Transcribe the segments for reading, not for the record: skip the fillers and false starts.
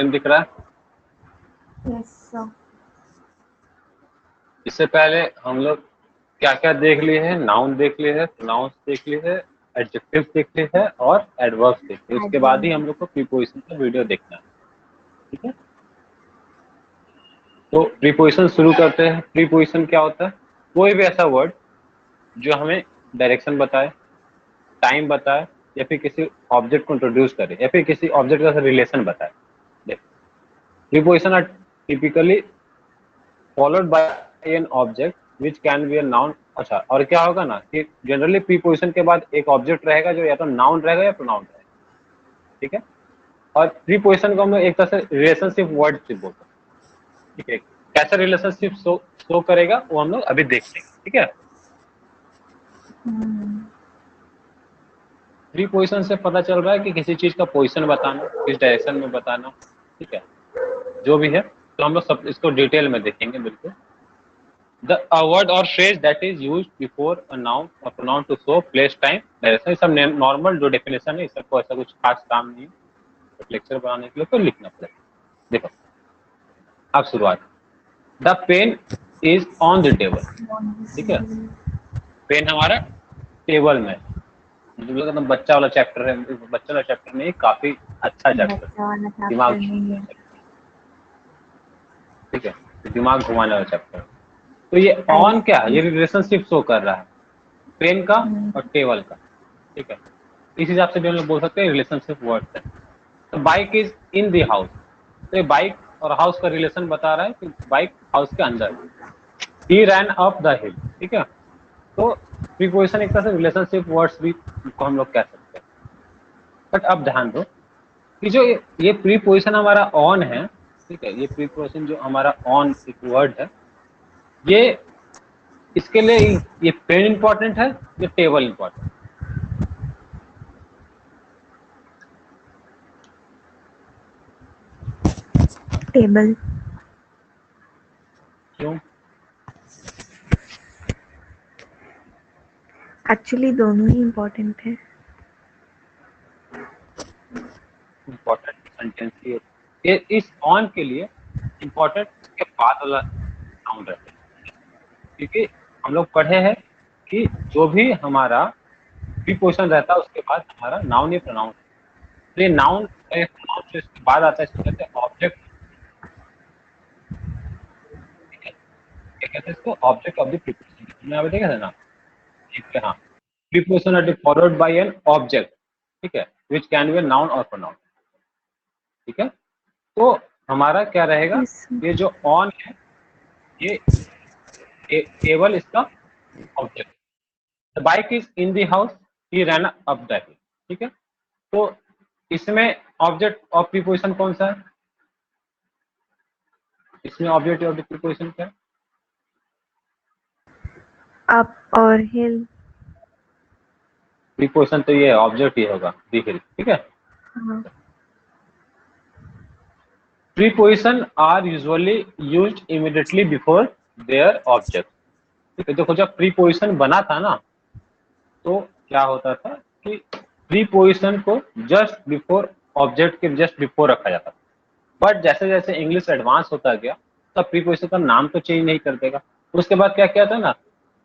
Preposition दिख रहा है? Yes sir. इससे पहले हम लोग क्या क्या देख लिए हैं? नाउन देख लिए हैं, प्रोनाउंस देख लिए हैं, एडजेक्टिव देख लिए हैं और एडवर्ब्स देख लिए। उसके बाद ही हम लोग को प्रीपोजिशन का वीडियो देखना है, ठीक है? तो प्रीपोजिशन शुरू करते हैं। प्रीपोजिशन क्या होता है? कोई भी ऐसा वर्ड जो हमें डायरेक्शन बताए, टाइम बताए, या फिर किसी ऑब्जेक्ट को इंट्रोड्यूस करे, या फिर किसी ऑब्जेक्ट का रिलेशन बताए। देखो, preposition are typically followed by an object which can be a noun. अच्छा, और क्या होगा ना कि जनरली प्रीपोजिशन के बाद एक ऑब्जेक्ट रहेगा जो या तो नाउन रहेगा या प्रोनाउन रहेगा, ठीक है? और प्रीपोजिशन को हम लोग एक तरह से रिलेशनशिप वर्ड से बोलते हैं, ठीक है? कैसा रिलेशनशिप शो करेगा वो हम लोग अभी देख लेंगे, ठीक है? प्रीपोजिशन से पता चल रहा है कि किसी चीज का पोजीशन बताना, किस डायरेक्शन में बताना, ठीक है? जो भी है, तो हम लोग सब इसको डिटेल में देखेंगे बिल्कुल। A word or phrase that is used before a noun or pronoun to show place, time, direction। सब नॉर्मल जो डेफिनेशन है, इस सबको ऐसा कुछ खास काम नहीं है, बट लेक्चर बनाने के लिए तो लिखना पड़ेगा। देखो, अब शुरुआत। The pen is on the table, ठीक है? पेन हमारा टेबल में, मतलब बच्चा वाला चैप्टर है, बच्चा वाला चैप्टर नहीं, काफी अच्छा चैप्टर, दिमाग, ठीक है? दिमाग घुमाने वाला चैप्टर। तो ये ऑन क्या है? ये रिलेशनशिप शो कर रहा है पेन का और टेबल का, ठीक है? इस हिसाब से भी हम लोग बोल सकते हैं रिलेशनशिप वर्ड्स है। तो bike is in the house, तो ये बाइक और हाउस का रिलेशन बता रहा है कि बाइक हाउस के अंदर। ही रैन अप द हिल, ठीक है? तो प्रीपोजिशन एक तरह से रिलेशनशिप वर्ड्स भी को हम लोग कह सकते हैं। बट अब ध्यान दो कि जो ये प्रीपोजिशन हमारा ऑन है, ठीक है? ये प्रीपोजिशन जो हमारा ऑन एक वर्ड है, ये इसके लिए ये पेन इंपॉर्टेंट है, ये टेबल इंपॉर्टेंट? टेबल। क्यों? एक्चुअली दोनों ही इम्पोर्टेंट है। इम्पोर्टेंट सेंटेंस ये इस ऑन के लिए इम्पोर्टेंट के बाद वाला साउंड रहता है, क्योंकि हम लोग पढ़े हैं कि जो भी हमारा प्रीपोजिशन रहता है उसके बाद हमारा नाउन या प्रोनाउन। तो ये नाउन प्रोनाउन जो इसके बाद आता है इसको कहते हैं ऑब्जेक्ट, ठीक है? क्या कहते हैं इसको? Object of the preposition. हमने यहाँ पे देखा था ना, ठीक है? हाँ, preposition are followed by an object, ठीक है, विच कैन बी नाउन और प्रोनाउन, ठीक है? तो हमारा क्या रहेगा? ये जो ऑन है ये केवल इसका object. The bike is in the house, he ran up the hill, ठीक है? तो इसमें ऑब्जेक्ट ऑफ प्रीपोजिशन कौन सा है? इसमें ऑब्जेक्ट ऑफ प्रीपोजिशन क्या है? अप और हिल। प्रीपोजिशन तो ये ऑब्जेक्ट ही होगा, द हिल, ठीक है? हाँ। Preposition are usually used immediately before their object, ठीक है? देखो, जब प्रीपोजिशन बना था ना, तो क्या होता था कि प्रीपोजिशन को जस्ट बिफोर ऑब्जेक्ट के जस्ट बिफोर रखा जाता था। बट जैसे जैसे इंग्लिश एडवांस होता गया, तब प्रीपोजिशन का नाम तो चेंज नहीं कर देगा। उसके बाद क्या किया था ना,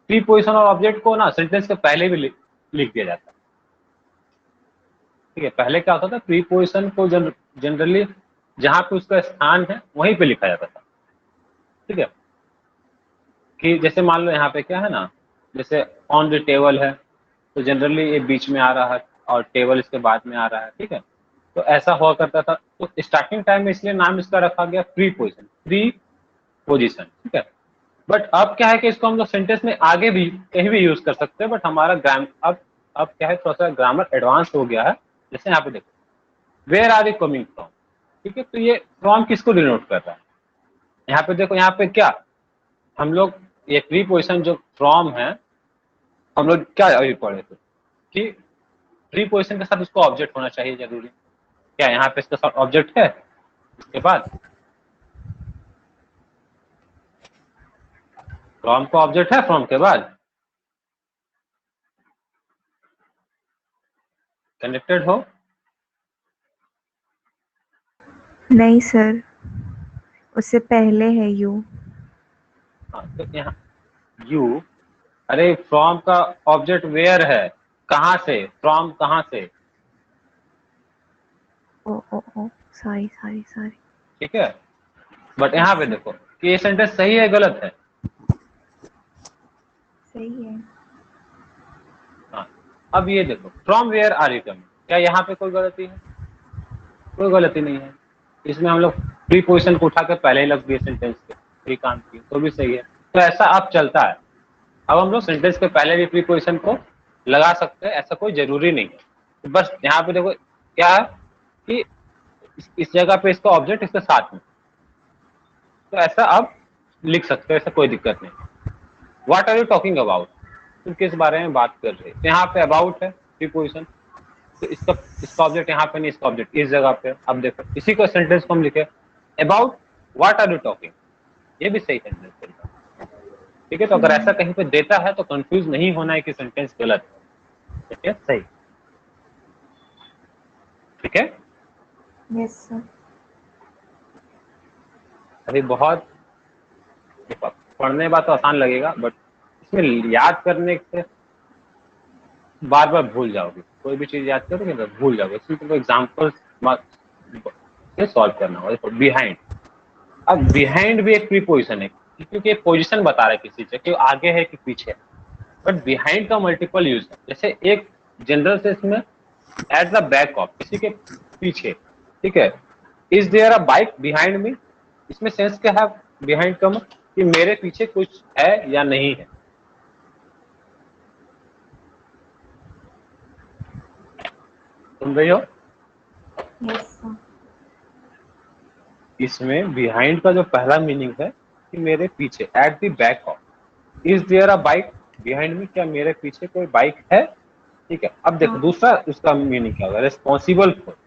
प्रीपोजिशन और ऑब्जेक्ट को ना सेंटेंस के पहले भी लिख दिया जाता है, ठीक है? पहले क्या होता था, प्रीपोजिशन को जनरली जहां पे उसका स्थान है वहीं पे लिखा जाता था, ठीक है? कि जैसे मान लो यहाँ पे क्या है ना, जैसे ऑन द टेबल है, तो जनरली ये बीच में आ रहा है और टेबल इसके बाद में आ रहा है, ठीक है? तो ऐसा हुआ करता था। तो स्टार्टिंग टाइम में इसलिए नाम इसका रखा गया प्रीपोजिशन, प्री पोजिशन, ठीक है? बट अब क्या है कि इसको हम लोग सेंटेंस में आगे भी कहीं भी यूज कर सकते हैं, बट हमारा ग्राम अब क्या है, थोड़ा सा ग्रामर एडवांस हो गया है। जैसे यहाँ पे देखो, where are you coming from, ठीक है? तो ये फ्रॉम किसको डिनोट कर रहा है? यहाँ पे देखो, यहाँ पे क्या हम लोग ये प्रीपोजिशन जो फ्रॉम है, हम लोग क्या अभी पढ़े थे कि प्रीपोजिशन के साथ उसको ऑब्जेक्ट होना चाहिए जरूरी। क्या यहाँ पे इसके साथ ऑब्जेक्ट है? इसके बाद फ्रॉम को ऑब्जेक्ट है, फ्रॉम के बाद कनेक्टेड हो, नहीं सर, उससे पहले है यू। हाँ तो यहाँ यू, अरे फ्रॉम का ऑब्जेक्ट वेयर है, कहाँ से, फ्रॉम कहाँ से, ओ ओ ओ, सॉरी सॉरी सॉरी। ठीक है। बट यहाँ यस पे सर, देखो कि ये सेंटेंस सही है गलत है। सही है। हाँ, अब ये देखो from where are you coming, क्या यहाँ पे कोई गलती है? कोई गलती नहीं है। इसमें हम लोग प्रीपोजिशन को उठा के पहले ही लग दिए सेंटेंस के, फ्री काम की, तो भी सही है। तो ऐसा अब चलता है, अब हम लोग सेंटेंस के पहले भी प्रीपोजिशन को लगा सकते हैं, ऐसा कोई जरूरी नहीं है। तो बस यहाँ पे देखो क्या है कि इस जगह पे इसका ऑब्जेक्ट इसके साथ में, तो ऐसा आप लिख सकते हो, ऐसा कोई दिक्कत नहीं। What are you talking about, तुम किस बारे में बात कर रहे हो? तो यहाँ पे अबाउट है प्रीपोजिशन, तो इसका ऑब्जेक्ट यहाँ पे नहीं, इसका ऑब्जेक्ट इस जगह पे। अब देखो इसी को सेंटेंस को हम लिखे about what are you talking, ये भी सही सेंटेंस है। ठीक है, तो अगर ऐसा कहीं पे देता है तो कंफ्यूज नहीं होना है कि सेंटेंस गलत है, ठीक है, सही, ठीक है। Yes sir. अभी बहुत पढ़ने बाद तो आसान लगेगा, बट इसमें याद करने से बार बार भूल जाओगे, कोई भी चीज याद करोगे तो भूल जाओगे। इसमें तुमको एग्जाम्पल्स से सॉल्व करना होगा। देखो बिहाइंड, अब बिहाइंड भी एक प्रीपोजिशन है, क्योंकि एक पोजीशन बता रहा है किसी चीज कि आगे है कि पीछे है। बट बिहाइंड का मल्टीपल यूज है, जैसे एक जनरल सेंस में एट द बैक ऑफ, किसी के पीछे, ठीक है। Is there a bike behind me, इसमें सेंस क्या है बिहाइंड का, कि मेरे पीछे कुछ है या नहीं है। सुन रही हो? Yes sir. इसमें बिहाइंड का जो पहला मीनिंग है कि मेरे पीछे, at the back of, is there a bike behind me, क्या मेरे पीछे कोई बाइक है, ठीक है। अब देखो हाँ। दूसरा उसका मीनिंग क्या होगा, रिस्पॉन्सिबल फॉर,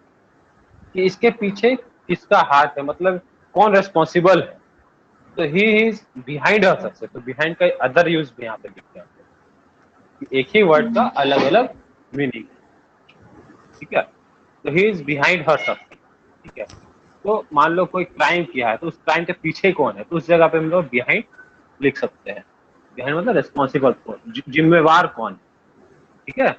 कि इसके पीछे किसका हाथ है, मतलब कौन रेस्पॉन्सिबल है। तो he is behind her success, तो बिहाइंड का अदर यूज भी यहाँ पे लिखते हैं कि एक ही वर्ड का अलग अलग मीनिंग, ठीक है। तो he is behind her success, ठीक है। तो मान लो कोई क्राइम किया है, तो उस क्राइम के पीछे कौन है, तो उस जगह पे हम लोग बिहाइंड लिख सकते हैं। बिहाइंड मतलब रिस्पॉन्सिबल फॉर, जिम्मेवार कौन है, ठीक है।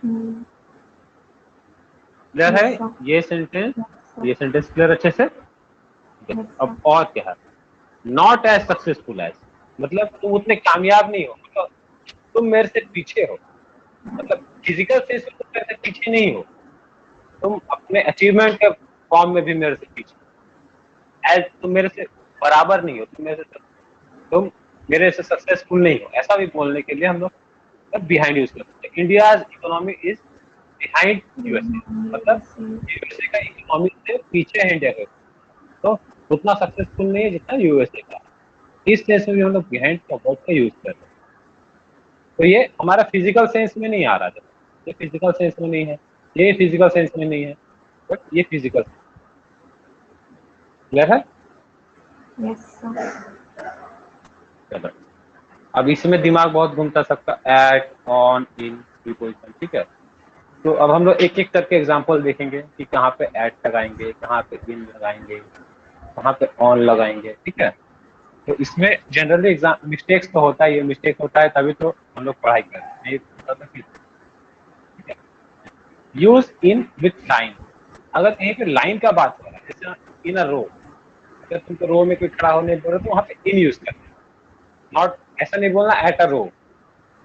क्लियर यस है सर। ये सेंटेंस? Yes sir. ये सेंटेंस क्लियर अच्छे से, ठीक है। यस अब सर। और क्या है, नॉट एज सक्सेसफुल एज, मतलब तुम उतने कामयाब नहीं हो, मतलब तुम मेरे से पीछे हो, मतलब फिजिकल सेंस में तुम मेरे से पीछे नहीं हो, तुम अपने अचीवमेंट के फॉर्म में भी मेरे से पीछे, एज तुम मेरे से बराबर नहीं हो, तुम मेरे से सक्सेसफुल नहीं हो, ऐसा भी बोलने के लिए हम लोग बिहाइंड यूज करते हैं। India's economy is behind USA, मतलब यूएसए का इकोनॉमी से पीछे है इंडिया के, तो उतना सक्सेसफुल नहीं है जितना यूएसए का। इस सेंस में भी हम लोग बिहाइंड का वर्ड का यूज कर रहे हैं। तो ये हमारा फिजिकल सेंस में नहीं आ रहा है, ये फिजिकल सेंस में नहीं है, ये फिजिकल सेंस में नहीं है, बट ये फिजिकल, क्लियर है? Yes sir. चलो, अब इसमें दिमाग बहुत घूमता सबका, एट, ऑन, इन, प्रीपोजिशन, ठीक है। तो अब हम लोग एक एक करके एग्जांपल देखेंगे कि कहाँ पे एट लगाएंगे, कहाँ पे इन लगाएंगे, कहाँ पे ऑन लगाएंगे, ठीक है। तो इसमें जनरली एग्जाम मिस्टेक्स तो होता ही है, मिस्टेक होता है तभी तो हम लोग पढ़ाई करते हैं, नहीं होता तो फिर, ठीक है। यूज इन विथ लाइन, अगर कहीं पे लाइन का बात हो रहा है, जैसे इन अ रो, अगर तुमको रो में कोई खड़ा होने बोल रहे तो वहां पे इन यूज करना है, नॉट, ऐसा नहीं बोलना एट अ रो,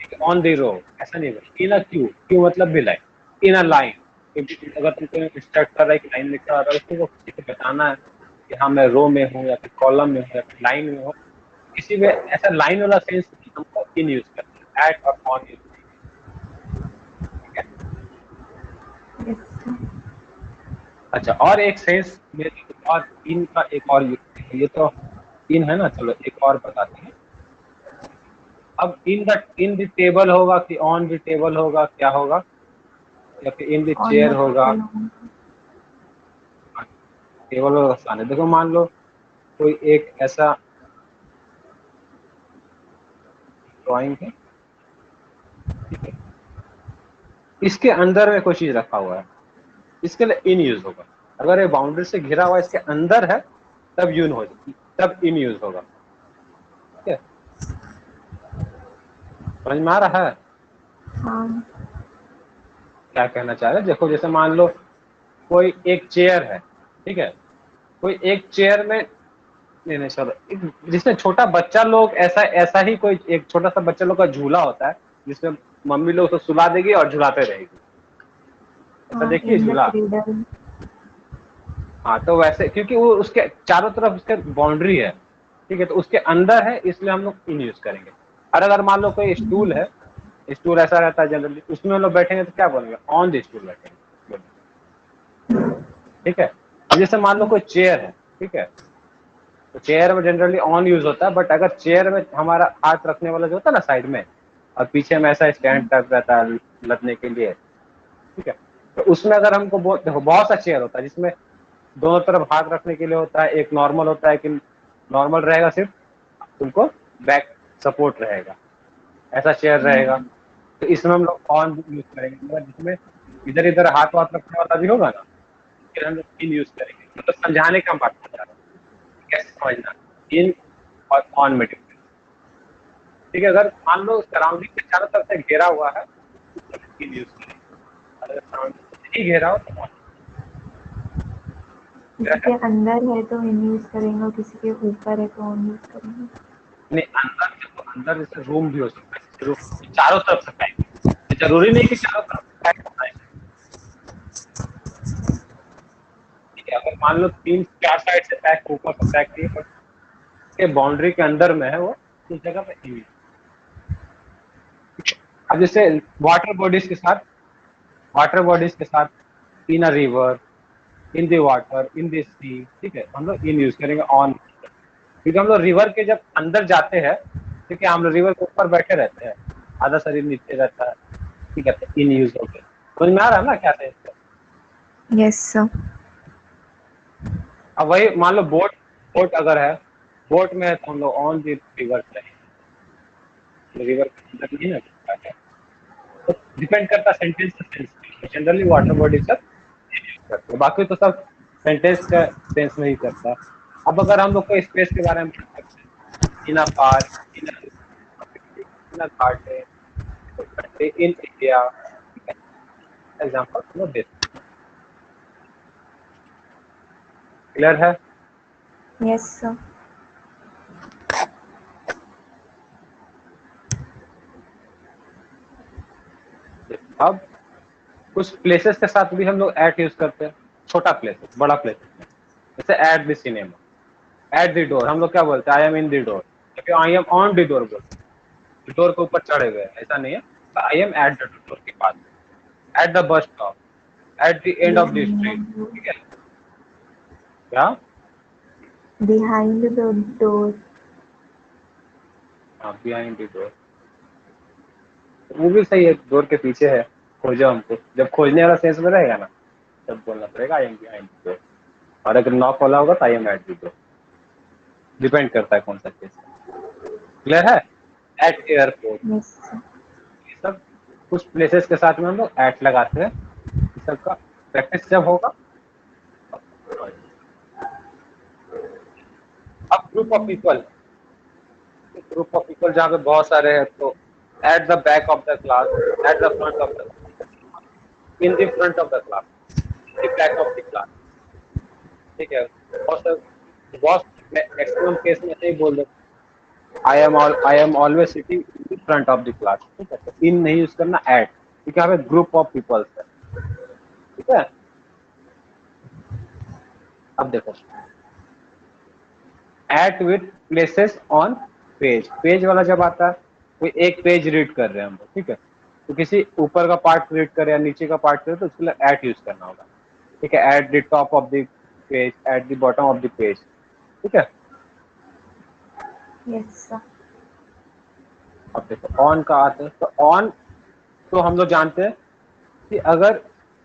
ठीक है, ऑन द रो, ऐसा नहीं बोलना। इन अ क्यू, क्यू मतलब भी लाइन, इन अ लाइन, अगर तुमको इंस्ट्रक्ट कर रहा है कि लाइन में खड़ा रहा है, उसको किसी को बताना है कि हाँ मैं रो में हूँ या फिर कॉलम में हूँ या फिर लाइन में हूँ, किसी में ऐसा लाइन वाला सेंस हमको इन यूज करना है, एट और ऑन यूज, ठीक है। Yes sir. अच्छा, और एक सेंस में, और इन का एक और ये तो इन है ना, चलो एक और बताते हैं। अब इन द टेबल होगा कि ऑन द टेबल होगा, क्या होगा, या फिर in the on chair the होगा, टेबल होगा। टेबल होगा स्थान है। देखो मान लो कोई एक ऐसा ड्राइंग है, ठीक है, इसके अंदर में कोई चीज रखा हुआ है, इसके लिए इन यूज होगा। अगर ये बाउंड्री से घिरा हुआ इसके अंदर है तब तब इन यूज होगा। ठीक है, समझ में आ रहा है हाँ। क्या कहना चाह रहे हैं? देखो जैसे मान लो कोई एक चेयर है, ठीक है, कोई एक चेयर में, नहीं नहीं चलो, जिसमें छोटा बच्चा लोग, ऐसा ऐसा ही कोई एक छोटा सा बच्चा लोग का झूला होता है जिसमें मम्मी लोग उसको सुला देगी और झुलाते रहेगी, ऐसा हाँ, देखिए इन द झूला। क्रीडल। हाँ तो वैसे क्योंकि वो उसके चारों तरफ उसके बाउंड्री है, ठीक है, तो उसके अंदर है इसलिए हम लोग इन यूज करेंगे। और अगर मान लो कोई स्टूल है, स्टूल ऐसा रहता है जनरली, उसमें हम लोग बैठेंगे तो क्या बोलेंगे? ऑन द स्टूल बैठेंगे। ठीक है, अब जैसे मान लो कोई चेयर है, ठीक है, तो चेयर में जनरली ऑन यूज होता है, बट अगर चेयर में हमारा हाथ रखने वाला जो होता है ना साइड में, और पीछे में ऐसा स्टैंड कर रहता है लदने के लिए, ठीक है, तो उसमें अगर हमको देखो बहुत सा चेयर होता है जिसमें दोनों तरफ हाथ रखने के लिए होता है, एक नॉर्मल होता है कि नॉर्मल रहेगा सिर्फ तुमको बैक सपोर्ट रहेगा, ऐसा चेयर रहेगा, तो इसमें हम लोग ऑन यूज करेंगे, मगर जिसमें इधर इधर हाथ वाथ रखने वाला भी होगा ना, फिर हम लोग इन यूज करेंगे। मतलब समझाने का बात बता रहा हूँ, कैसे समझना इन और ऑन में difference। ठीक है, अगर मान लो सराउंडिंग के चारों तरफ से घेरा हुआ है तो इन यूज करेंगे, अगर सराउंडिंग से नहीं घेरा हो तो ऑन। किसी के अंदर है तो इन यूज करेंगे और किसी के ऊपर है तो ऑन यूज करेंगे। नहीं, अंदर देखो, अंदर जैसे रूम भी हो सकता है, जैसे रूम चारों तरफ से पैक, जरूरी नहीं कि चारों तरफ से पैक होना है। ठीक है, अगर मान लो 3-4 साइड से पैक, ऊपर से पैक नहीं, बट के बाउंड्री के अंदर में है वो, उस जगह पे इन। अब जैसे वाटर बॉडीज के साथ, वाटर बॉडीज के साथ in a river, in the water, in the sea, ठीक है, हम लोग इन यूज करेंगे ऑन, क्योंकि हम लोग रिवर के जब अंदर जाते हैं, ठीक है, हम लोग रिवर के ऊपर बैठे रहते हैं, आधा शरीर नीचे रहता है, ठीक है, तो इन यूज हो गया। समझ में आ रहा है ना क्या है इसका? Yes sir. अब वही मान लो बोट, बोट अगर है, बोट में है तो हम लोग ऑन द रिवर रहेंगे, रिवर के अंदर नहीं है, तो डिपेंड करता है सेंटेंस से सेंस पे, जनरली वाटर बॉडी सब करते हैं, बाकी तो सब सेंटेंस का सेंस में ही करता है। अब अगर हम लोग को स्पेस के बारे में बात करते हैं, in a park, in in a garden, in India, example हम लोग देते हैं। क्लियर है? Yes sir. अब कुछ प्लेसेस के साथ भी हम लोग एट यूज करते हैं, छोटा प्लेसेस बड़ा प्लेसेस में, जैसे at the cinema, eight the door हम लोग क्या बोलते हैं? I am in the door, I am on the door बोलते हैं, डोर के ऊपर चढ़े हुए हैं, ऐसा नहीं है, I am at the door के पास, at the bus stop, at the end of the street. ठीक है, क्या? Behind the door. हाँ, बिहाइंड द डोर, वो भी सही है, डोर के पीछे है, खोजो हमको, जब खोजने वाला सेंस में रहेगा ना तब बोलना पड़ेगा I am behind the door, और अगर नॉक वाला होगा तो I am at the door, depend करता है कौन सा केस है। क्लियर है? Eight airport, yes sir. ये सब कुछ प्लेसेस के साथ में हम लोग एट लगाते हैं, ये सब का प्रैक्टिस जब होगा। अब ग्रुप ऑफ पीपल जहाँ पे बहुत सारे हैं, तो eight the back of the class, at the front of the, in the front of the class, in the back of the class. ठीक है, बहुत मैक्सिमम केस में ऐसे ही बोल दो, I am always sitting in front of the class. ठीक है, तो इन नहीं यूज करना, एट, क्योंकि यहाँ पे ग्रुप ऑफ पीपल्स है। ठीक है, अब देखो, at with places on page, page वाला जब आता है, कोई एक पेज रीड कर रहे हैं हम लोग, ठीक है, तो किसी ऊपर का पार्ट रीड करे या नीचे का पार्ट करे तो उसके लिए एट यूज करना होगा। ठीक है, at the top of the page, at the bottom of the page. ठीक है, यस सर। अब देखो ऑन का आते हैं, तो ऑन तो हम लोग जानते हैं कि अगर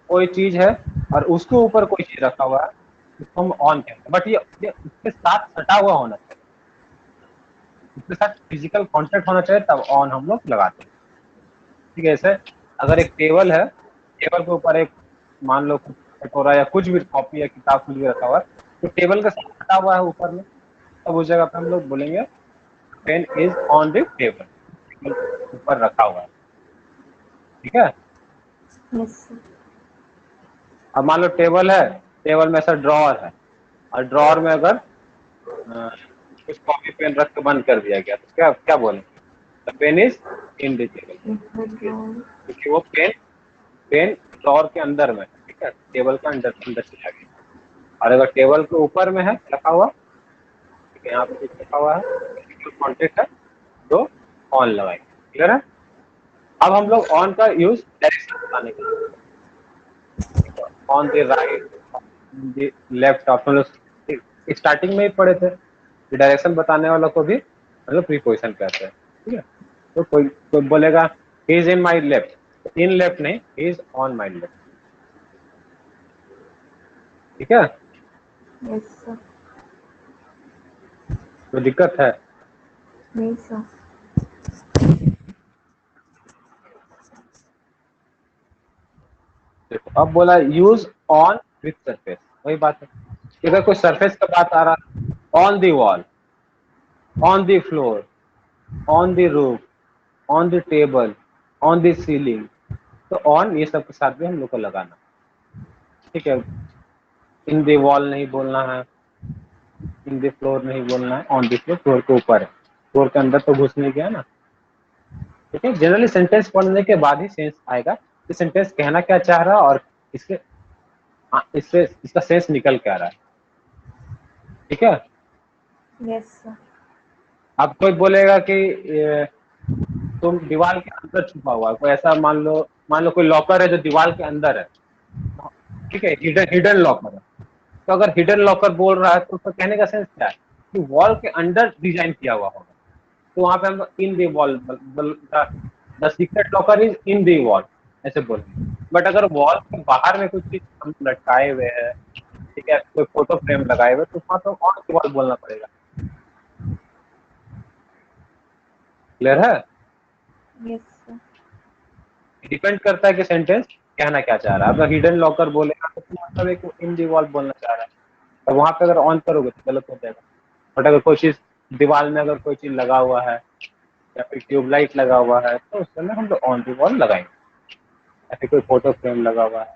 कोई चीज है और उसके ऊपर कोई चीज रखा हुआ है उसको हम ऑन कहते हैं, बट ये उसके साथ सटा हुआ होना चाहिए, उसके साथ फिजिकल कांटेक्ट होना चाहिए, तब ऑन हम लोग लगाते हैं। ठीक है, जैसे अगर एक टेबल है, टेबल के ऊपर एक मान लो कटोरा या कुछ भी कॉपी या किताब कुछ भी रखा हुआ है, तो टेबल के साथ रखा हुआ है ऊपर में, तब उस जगह पे हम लोग बोलेंगे pen is on the table, ऊपर रखा हुआ है। ठीक है। Yes sir. अब मान लो टेबल है, टेबल में ऐसा ड्रॉअर है, और ड्रॉअर में अगर कुछ कॉपी पेन रख के बंद कर दिया गया, तो क्या क्या बोलेंगे? The pen is in the table, क्योंकि वो पेन पेन ड्रॉअर के अंदर में है, ठीक है, टेबल के अंदर अंदर चला गया। और अगर टेबल के ऊपर में है रखा हुआ, ठीक है, यहाँ पे कुछ रखा हुआ है, कॉन्टेक्ट है, तो ऑन लगाएंगे। क्लियर है? अब हम लोग ऑन का यूज डायरेक्शन बताने के लिए, on the right, the left, आप लोग स्टार्टिंग में ही पढ़े थे, डायरेक्शन बताने वालों को भी मतलब प्रीपोजिशन कहते हैं। ठीक है। तो कोई बोलेगा he is in my left, in left नहीं, he is on my left. ठीक है। Yes sir. तो दिक्कत है? नहीं सर। देखो अब बोला यूज ऑन विथ सरफेस, वही बात है। अगर कोई सरफेस का बात आ रहा है, on the wall, on the floor, on the roof, on the table, on the ceiling, तो ऑन ये सब के साथ भी हम लोग को लगाना। ठीक है। इन दी वॉल नहीं बोलना है, इन दी फ्लोर नहीं बोलना है, ऑन दी फ्लोर, फ्लोर के ऊपर है, फ्लोर के अंदर तो घुस नहीं गया ना। ठीक है। जनरली सेंटेंस पढ़ने के बाद ही सेंस आएगा कि सेंटेंस कहना क्या चाह रहा है, और इसके इससे इसका सेंस निकल के आ रहा है। ठीक है। Yes sir. अब कोई बोलेगा कि तुम दीवार के अंदर छुपा हुआ है, कोई ऐसा मान लो कोई लॉकर है जो दीवार के अंदर है, ठीक है, हिडन हिडन लॉकर है। तो अगर हिडन लॉकर बोल रहा है तो उसका कहने का सेंस क्या है कि वॉल के अंदर डिजाइन किया हुआ होगा, तो वहां पे हम in the wall, the secret locker is in the wall ऐसे बोलेंगे। बट अगर वॉल के बाहर में कुछ चीज हम लटकाए हुए हैं, ठीक है, कोई फोटो फ्रेम लगाए हुए, तो वहां तो ऑन दी वॉल बोलना पड़ेगा। क्लियर है? Yes sir. डिपेंड करता है कि सेंटेंस कहना क्या चाह रहा है। अगर हिडन लॉकर बोलेगा तो मतलब है कि इन दी वॉल बोलना चाह रहा है, तो वहां पे अगर ऑन करोगे तो गलत हो जाएगा। बट अगर कोई चीज दीवार में अगर कोई चीज लगा हुआ है या फिर ट्यूबलाइट लगा हुआ है, तो उस समय हम लोग ऑन दी वॉल लगाएंगे। या फिर कोई फोटो फ्रेम लगा हुआ है।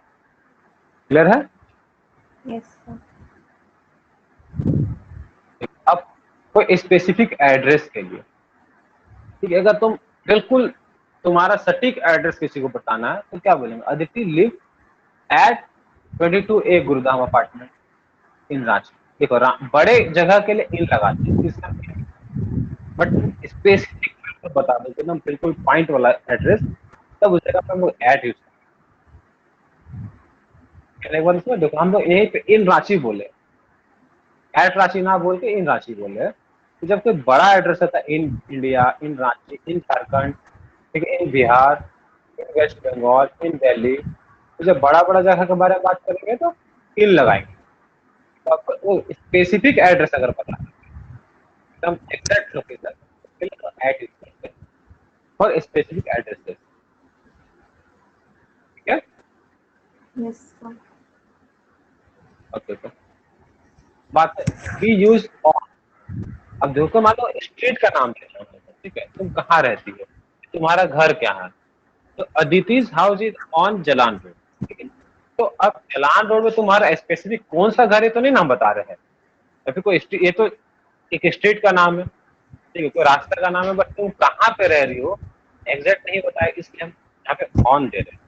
क्लियर है? Yes sir. अब कोई स्पेसिफिक एड्रेस के लिए, ठीक है, अगर तुम बिल्कुल तुम्हारा सटीक एड्रेस किसी को बताना है तो क्या बोलेंगे? Aditi live at 22A Gurudham apartment in Ranchi. देखो बड़े जगह के लिए इन लगाते हैं इसका, बट तुम स्पेसिफिक बता दो एकदम बिल्कुल पॉइंट वाला एड्रेस, तब उस जगह पर हम लोग एट यूज करेंगे। देखो हम लोग यही पे इन रांची बोले, एट रांची ना बोल के इन रांची बोले। तो जब कोई बड़ा एड्रेस होता है, इन इंडिया, इन रांची, इन झारखंड, ठीक है, इन बिहार, इन वेस्ट बंगाल, इन दिल्ली, तो जब बड़ा बड़ा जगह के बारे में बात करेंगे तो इन लगाएंगे। तो आपको वो स्पेसिफिक एड्रेस अगर पता है, एकदम एग्जैक्ट लोकेशन, तो एट यूज करते हैं और स्पेसिफिक एड्रेसेस। ठीक है। Yes sir. ओके, तो बात है बी यूज ऑन। अब देखो मान लो स्ट्रीट का नाम देना है, ठीक है, तुम कहाँ रहती हो, तुम्हारा घर क्या है, तो Aditi's house is on Jalan road. ठीक है। तो अब जलान रोड में तुम्हारा स्पेसिफिक कौन सा घर है तो नहीं नाम बता रहे हैं, या फिर कोई ये तो एक स्ट्रीट का नाम है, ठीक है, कोई रास्ता का नाम है, बट तुम कहाँ पे रह रही हो एग्जैक्ट नहीं बताया, इसलिए हम यहाँ पे ऑन दे रहे हैं।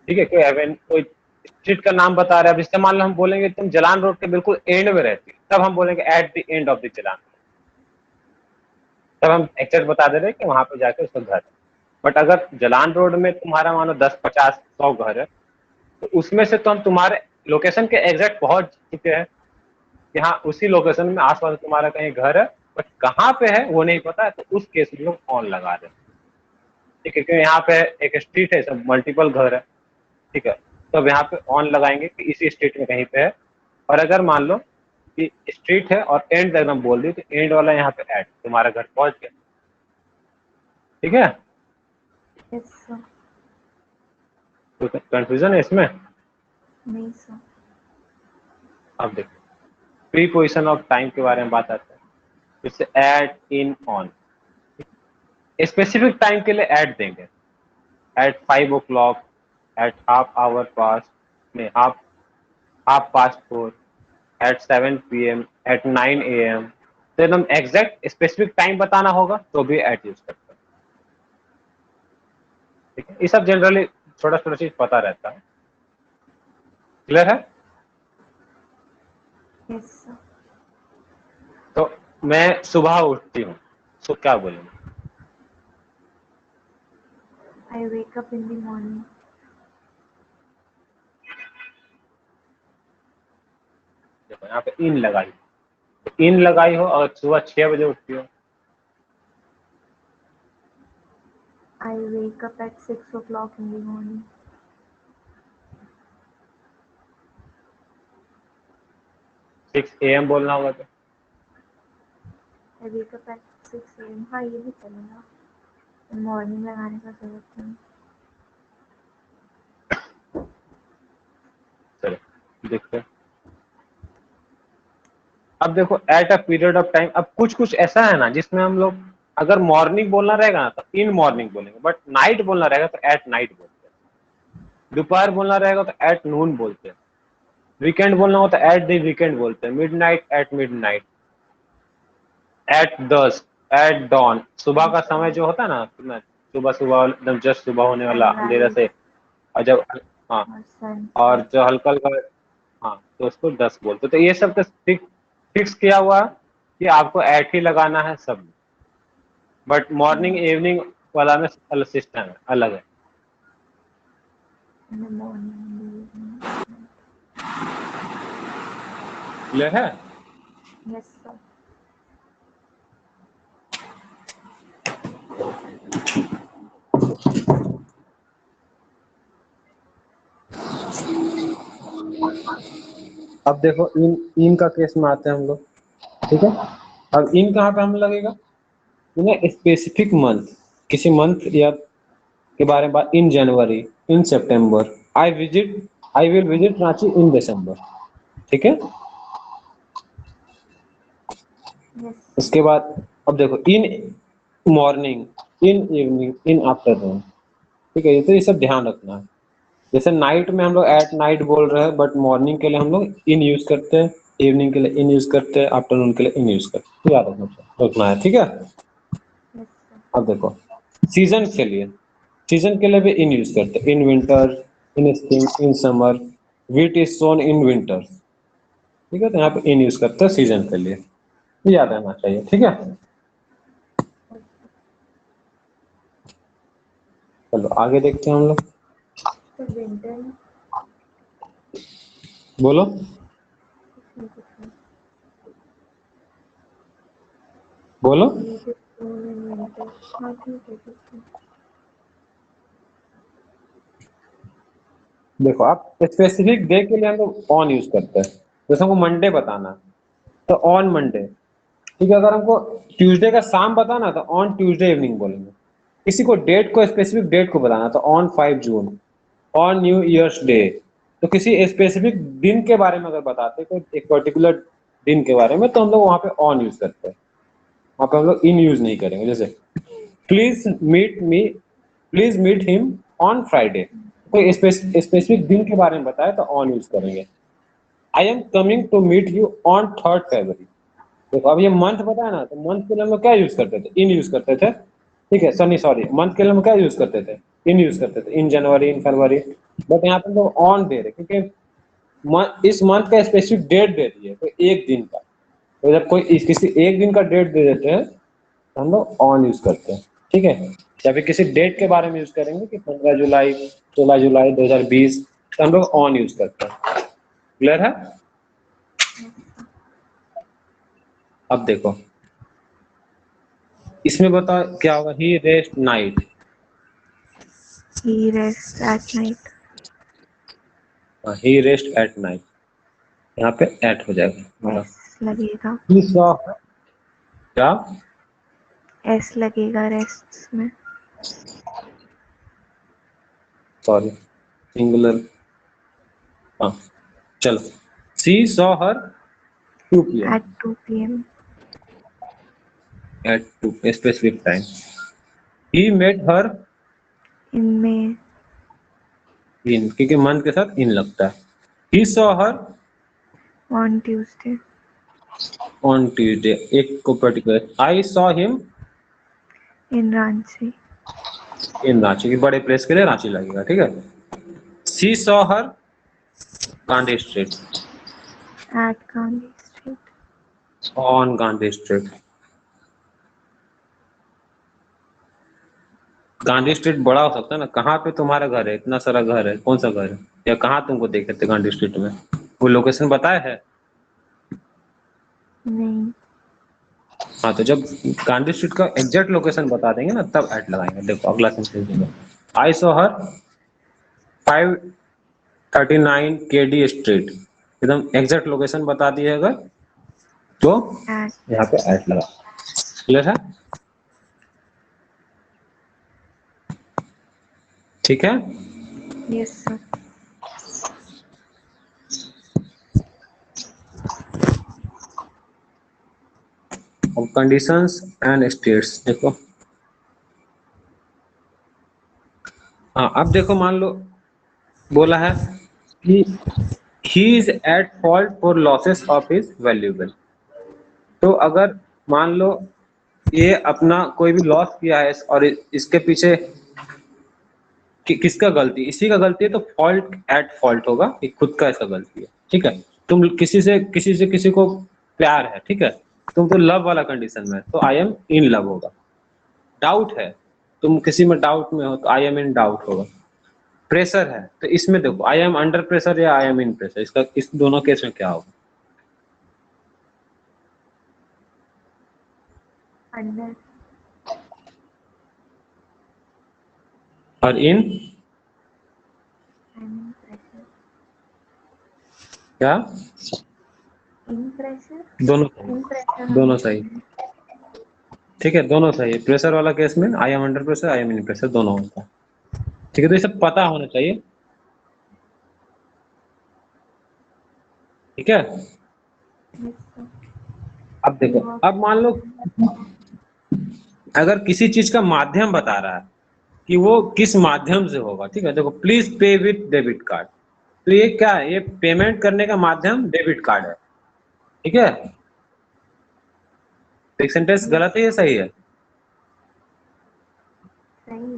ठीक है। कोई स्ट्रीट का नाम बता रहा है, अब इससे मान लो हम बोलेंगे तुम जलान रोड के बिल्कुल एंड में रहती हो, तब हम बोलेंगे at the end of the Jalan, तब हम एग्जैक्ट बता दे रहे हैं कि वहां पे जाके उसका घर है। बट अगर जलान रोड में तुम्हारा मानो 10, 50, 100 घर है, तो उसमें से तो हम तुम्हारे लोकेशन के एग्जैक्ट पहुंच चुके हैं, यहाँ उसी लोकेशन में आसपास तुम्हारा कहीं घर है, बट कहाँ पे है वो नहीं पता है, तो उस केस में लोग ऑन लगा रहे हैं। ठीक है, क्योंकि यहाँ पे एक स्ट्रीट है, सब मल्टीपल घर है, ठीक है, तो अब यहाँ पे ऑन लगाएंगे कि इसी स्ट्रीट में कहीं पे है। और अगर मान लो कि स्ट्रीट है और एंड एकदम बोल दी, तो एंड वाला यहाँ पे ऐड तुम्हारा घर पहुंच गया। ठीक है। Yes sir. तो कंफ्यूजन है इसमें? नहीं सर। अब देखो प्रीपोजिशन ऑफ टाइम के बारे में बात आते हैं। जैसे at, in, on. Specific time के लिए एट देंगे, at 5 o'clock, at half hour past, नहीं half past 4, at 7 PM, at 9 AM। तो एकदम एग्जैक्ट स्पेसिफिक टाइम बताना होगा तो भी एट यूज करते हैं। ठीक है, ये सब जनरली छोटा छोटा चीज पता रहता है। क्लियर है? Yes sir. तो मैं सुबह उठती हूँ, तो क्या बोलेंगे? I wake up in the morning. देखो यहाँ पे इन लगाई, इन लगाई हो और सुबह 6 बजे उठती हो, I wake up at 6 o'clock in the morning. 6 AM बोलना होगा तो I wake up at 6 AM। हाँ ये भी चलेगा, मॉर्निंग लगाने का जरूरत नहीं। चलो देखते हैं। अब देखो at a period of time, अब कुछ कुछ ऐसा है ना जिसमें हम लोग अगर मॉर्निंग बोलना रहेगा ना तो इन मॉर्निंग बोलेंगे, बट नाइट बोलना रहेगा तो एट नाइट बोलते हैं, दोपहर बोलना रहेगा तो एट नून बोलते हैं, वीकेंड बोलना हो तो एट द वीकेंड बोलते हैं, midnight at midnight, at dusk, at dawn. सुबह का समय जो होता है ना, सुबह सुबह एकदम जस्ट सुबह होने वाला अंधेरा से, सनराइज और जब हाँ, और और सनसेट। जो हल्का हल्का, हाँ तो उसको 10 बोलते। तो ये सब तो फिक्स किया हुआ है कि आपको एट ही लगाना है सब में, बट मॉर्निंग इवनिंग वाला में अलग सिस्टम है, अलग है। इन द मॉर्निंग। क्लियर है? Yes sir. अब देखो इन का केस में आते हैं हम लोग। ठीक है, अब इन कहाँ पे हम लगेगा? इन्हें स्पेसिफिक मंथ, किसी मंथ या के बारे में बात, इन जनवरी, इन सितंबर, आई विल विजिट रांची इन दिसंबर। ठीक है, यस सर। उसके बाद अब देखो in morning, in evening, in afternoon. ठीक है, ये तो ये सब ध्यान रखना है। जैसे नाइट में हम लोग एट नाइट बोल रहे हैं, बट मॉर्निंग के लिए हम लोग इन यूज करते हैं, इवनिंग के लिए इन यूज करते हैं, आफ्टरनून के लिए इन यूज करते हैं। तो याद रखना है। ठीक है, यस सर। अब देखो सीजन के लिए, सीजन के लिए भी इन यूज करते हैं, in winter, in spring, in summer, wheat is sown in winter. ठीक है, तो यहाँ पे इन यूज करते हैं सीजन के लिए, तो याद रहना चाहिए। ठीक है, चलो आगे देखते हैं हम लोग। तो विंटर में बोलो। कुछ नहीं। बोलो। Wheat is sown in winter. हाँ ठीक है कुछ नहीं। देखो आप स्पेसिफिक डे के लिए हम लोग ऑन यूज करते हैं, जैसे हमको मंडे बताना तो ऑन मंडे। ठीक है, अगर हमको ट्यूसडे का शाम बताना तो ऑन ट्यूसडे इवनिंग बोलेंगे। किसी को डेट को, स्पेसिफिक डेट को बताना तो on 5 June, on new years day. तो किसी स्पेसिफिक दिन के बारे में अगर बताते हैं, कोई एक पर्टिकुलर दिन के बारे में, तो हम लोग वहां पे ऑन यूज करते हैं, वहां पे हम लोग इन यूज नहीं करेंगे। जैसे please meet me, please meet him on Friday, कोई स्पेसिफिक दिन के बारे में बताए तो ऑन यूज करेंगे। I am coming to meet you on 3rd February। देखो अब ये मंथ बताया ना, तो मंथ के लिए हम लोग क्या यूज करते थे? इन यूज करते थे। ठीक है, सॉरी, मंथ के लिए हम क्या यूज करते थे? इन यूज करते थे, इन जनवरी, इन फरवरी। बट यहाँ पे हम लोग ऑन दे रहे, क्योंकि इस मंथ का स्पेसिफिक डेट दे दिए, तो एक दिन का। तो जब कोई किसी एक दिन का डेट दे देते हैं तो हम लोग ऑन यूज करते हैं। ठीक है, या फिर किसी डेट के बारे में यूज करेंगे कि 15 जुलाई, 16 जुलाई 2020, तो हम लोग ऑन यूज करते हैं। क्लियर है? अब देखो इसमें बताओ क्या होगा? He rest night, he rest at night. He rest at night, यहाँ पे एट हो जाएगा हमारा। एस लगेगा। ही सॉ, क्या? एस लगेगा रेस्ट में। सॉरी, सिंगुलर, हाँ चलो, she saw her 2 PM at 2 p.m. at 2 specific time. He met her in May in, क्योंकि मंथ के साथ इन लगता है. He saw her on Tuesday on Tuesday, एक को particular. I saw him in Ranchi in Ranchi, की बड़े प्लेस के लिए रांची लगेगा, ठीक है. She saw her Gandhi street, at Gandhi Street. on Gandhi street. Gandhi street बड़ा हो सकता है ना, कहाँ पे तुम्हारा घर है, इतना सारा घर है, कौन सा घर है, या कहाँ तुमको देखे थे गांधी स्ट्रीट में, वो लोकेशन बताया है? नहीं, हाँ, तो जब गांधी स्ट्रीट का एग्जैक्ट लोकेशन बता देंगे ना, तब ऐड लगाएंगे. देखो अगला सेंटेंस देखो, I saw her 539 KD street, एकदम एग्जैक्ट लोकेशन बता दिए अगर तो at यहाँ पे ऐड लगा. क्लियर है? ठीक है. yes sir. अब कंडीशंस एंड स्टेट्स देखो. हाँ, अब देखो मान लो बोला है कि he is at fault for losses of his valuable. तो अगर मान लो ये अपना कोई भी लॉस किया है और इसके पीछे किसका गलती, इसी का गलती है, तो फॉल्ट एट फॉल्ट होगा, कि खुद का इसका गलती है. ठीक है. तुम किसी को प्यार है, ठीक है, तुम तो लव वाला कंडीशन में, तो आई एम इन लव होगा. डाउट है, तुम किसी में डाउट में हो, तो आई एम इन डाउट होगा. प्रेशर है, तो इसमें देखो आई एम अंडर प्रेशर या आई एम इन प्रेशर, इसका इस दोनों केस में क्या होगा? Under और इन I'm in pressure. क्या? In pressure? दोनों In pressure दोनों होना सही. चाहिए. ठीक है, दोनों सही है. प्रेशर वाला केस में I am under pressure, I am in pressure, दोनों होता है. ठीक है, तो ये सब पता होना चाहिए. ठीक है. Yes sir. अब देखो, अब मान लो अगर किसी चीज का माध्यम बता रहा है कि वो किस माध्यम से होगा. ठीक है, देखो please pay with debit card, तो ये क्या है, ये पेमेंट करने का माध्यम डेबिट कार्ड है. ठीक है. एक सेंटेंस गलत है या सही है? सही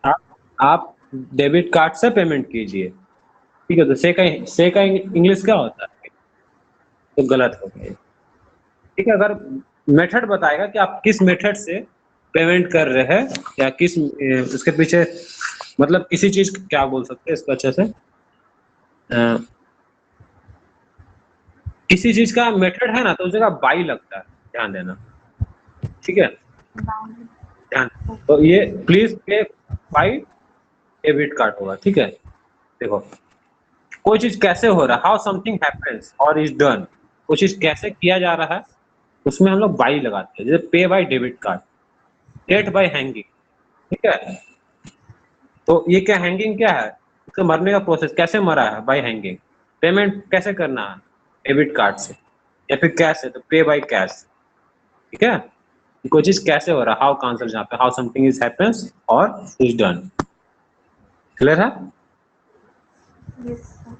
है. आप डेबिट कार्ड से पेमेंट कीजिए. ठीक है, तो से का इंग्लिश क्या होता है? तो गलत हो गया. ठीक है, अगर मेथड बताएगा कि आप किस मेथड से पेमेंट कर रहे हैं, या किस उसके पीछे, मतलब किसी चीज क्या बोल सकते हैं इसको अच्छे से, किसी चीज का मेथड है ना, तो उस जगह बाई लगता है, ध्यान देना. ठीक है, Bound. ध्यान. तो ये please pay by debit card होगा. ठीक है. देखो कोई चीज कैसे हो रहा है, हाउ समथिंग हैपेंस और इज डन, कोई चीज कैसे किया जा रहा है, उसमें हम लोग बाई लगाते हैं. जैसे pay by debit card, death by hanging. ठीक है, तो ये क्या हैंगिंग क्या है, उसका मरने का प्रोसेस, कैसे मरा है, बाई हैंगिंग. पेमेंट कैसे करना है, डेबिट कार्ड से, या फिर कैश है तो पे बाई कैश. ठीक है, कोई चीज कैसे हो रहा है, हाउ का आंसर जहाँ पे हाउ समथिंग इज हैपेंस और इज डन. क्लियर है? Yes sir.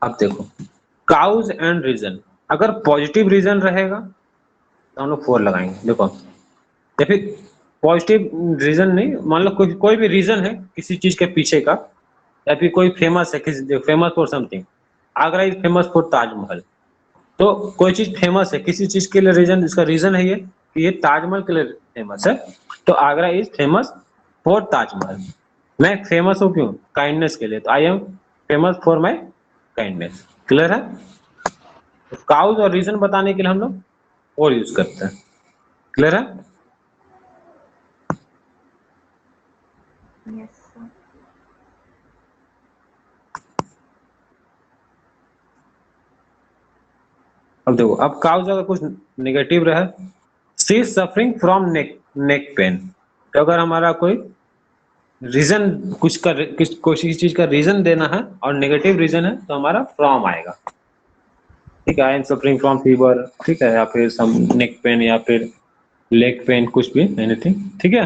अब देखो काउज एंड रीजन, अगर पॉजिटिव रीजन रहेगा तो हम लोग 4 लगाएंगे. देखो, या फिर पॉजिटिव रीजन नहीं, मान लो कोई भी रीजन है किसी चीज के पीछे का, या फिर कोई फेमस है, किसी famous for something. Agra is famous for Taj Mahal, तो कोई चीज फेमस है किसी चीज के लिए, रीजन, इसका रीजन है ये कि ये ताजमहल के लिए फेमस है, तो Agra is famous for Taj Mahal. मैं फेमस हूँ क्यों, काइंडनेस के लिए, तो I M famous for my kindness. Clear है? काउज और रीजन बताने के लिए हम लोग और यूज करते हैं. क्लियर है? Yes sir. अब देखो, अब काउज अगर कुछ नेगेटिव रहे, she is suffering from neck pain, तो अगर हमारा कोई रीजन किसी चीज का रीजन देना है और नेगेटिव रीजन है तो हमारा फ्रॉम आएगा। ठीक है, I am suffering from fever, ठीक है, या फिर सम नेक पेन या फिर लेग पेन, कुछ भी, एनीथिंग। ठीक है,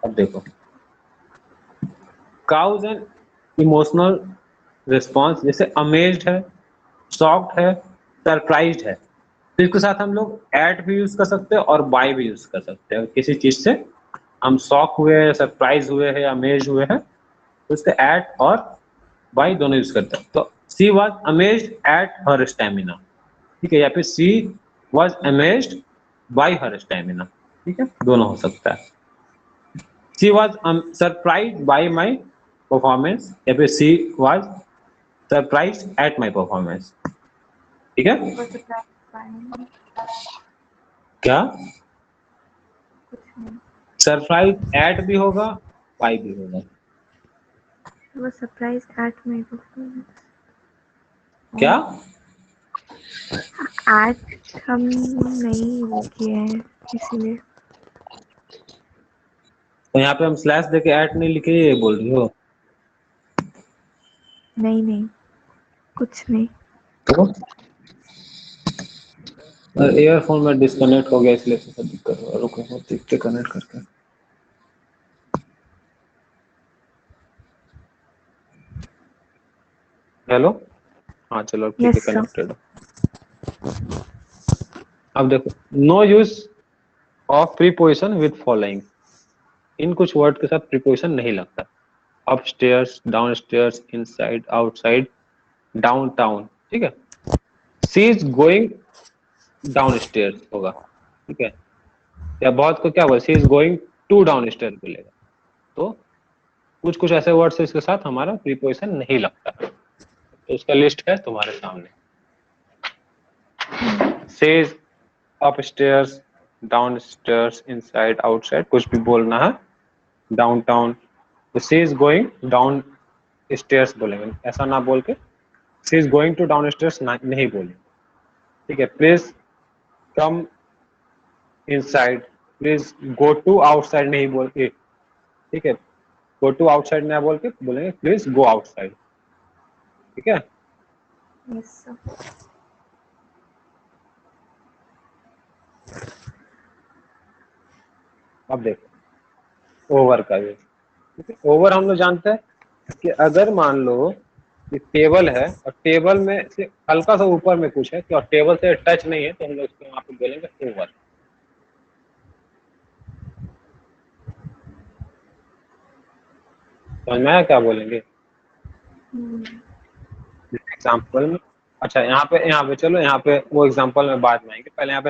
अब देखो काउज एंड इमोशनल रिस्पॉन्स, जैसे अमेज्ड है, शॉक्ड है, सरप्राइज्ड है, तो इसके साथ हम लोग एट भी यूज कर सकते हैं और बाय भी यूज कर सकते हैं। किसी चीज से हम शॉक हुए हैं, सरप्राइज हुए हैं, अमेज हुए हैं, तो इसके एट और बाय दोनों यूज करते हैं। तो she was amazed at her stamina, ठीक है, या फिर she was amazed by her stamina, ठीक है, दोनों हो सकता है। She was surprise by my performance, या फिर she was surprise at my performance. ठीक है, वो सरप्राइज बाय, क्या कुछ नहीं, सरप्राइज एट भी होगा, बाय भी होगा। वो सरप्राइज एट माय परफॉर्मेंस। क्या एट हम नहीं वो किए हैं इसीलिए। तो यहाँ पे हम स्लैश देके ऐड नहीं लिखे, ये बोल रही हो? नहीं कुछ नहीं। तो ईयरफोन में डिस्कनेक्ट हो गया इसलिए तो दिक्कत हो। रुको मैं ठीक से कनेक्ट करके। हेलो, हाँ चलो अब ठीक है, यस सर। कनेक्टेड। अब देखो, no use of preposition with following, इन कुछ वर्ड के साथ प्रीपोजिशन नहीं लगता। Upstairs, downstairs, inside, outside, downtown, ठीक है। सी इज गोइंग डाउनस्टेयर्स होगा, ठीक है, या बहुत को क्या बोले, सी इज गोइंग टू डाउनस्टेयर बोलेगा। तो कुछ कुछ ऐसे वर्ड्स इसके साथ हमारा प्रीपोजिशन नहीं लगता, तो उसका लिस्ट है तुम्हारे सामने। Says, upstairs, downstairs, inside, outside, कुछ भी बोलना है, डाउनटाउन, तो she is going down stairs बोलेंगे, ऐसा ना बोल के she is going to down stairs नहीं बोलेंगे। ठीक है, please come inside, please go to outside नहीं बोल के, ठीक है, गो टू आउटसाइड ना बोल के बोलेंगे प्लीज गो आउटसाइड। ठीक है, यस सर। अब देखो ओवर का भी। ठीक है, ओवर हम लोग जानते हैं कि अगर मान लो कि टेबल है और टेबल में से हल्का सा ऊपर में कुछ है और टेबल से टच नहीं है, तो हम लोग इसको वहां पे बोलेंगे ओवर। समझ में आया क्या बोलेंगे एग्जाम्पल में? अच्छा, यहाँ पे चलो, यहाँ पे वो एग्जाम्पल में बाद में आएंगे, पहले यहाँ पे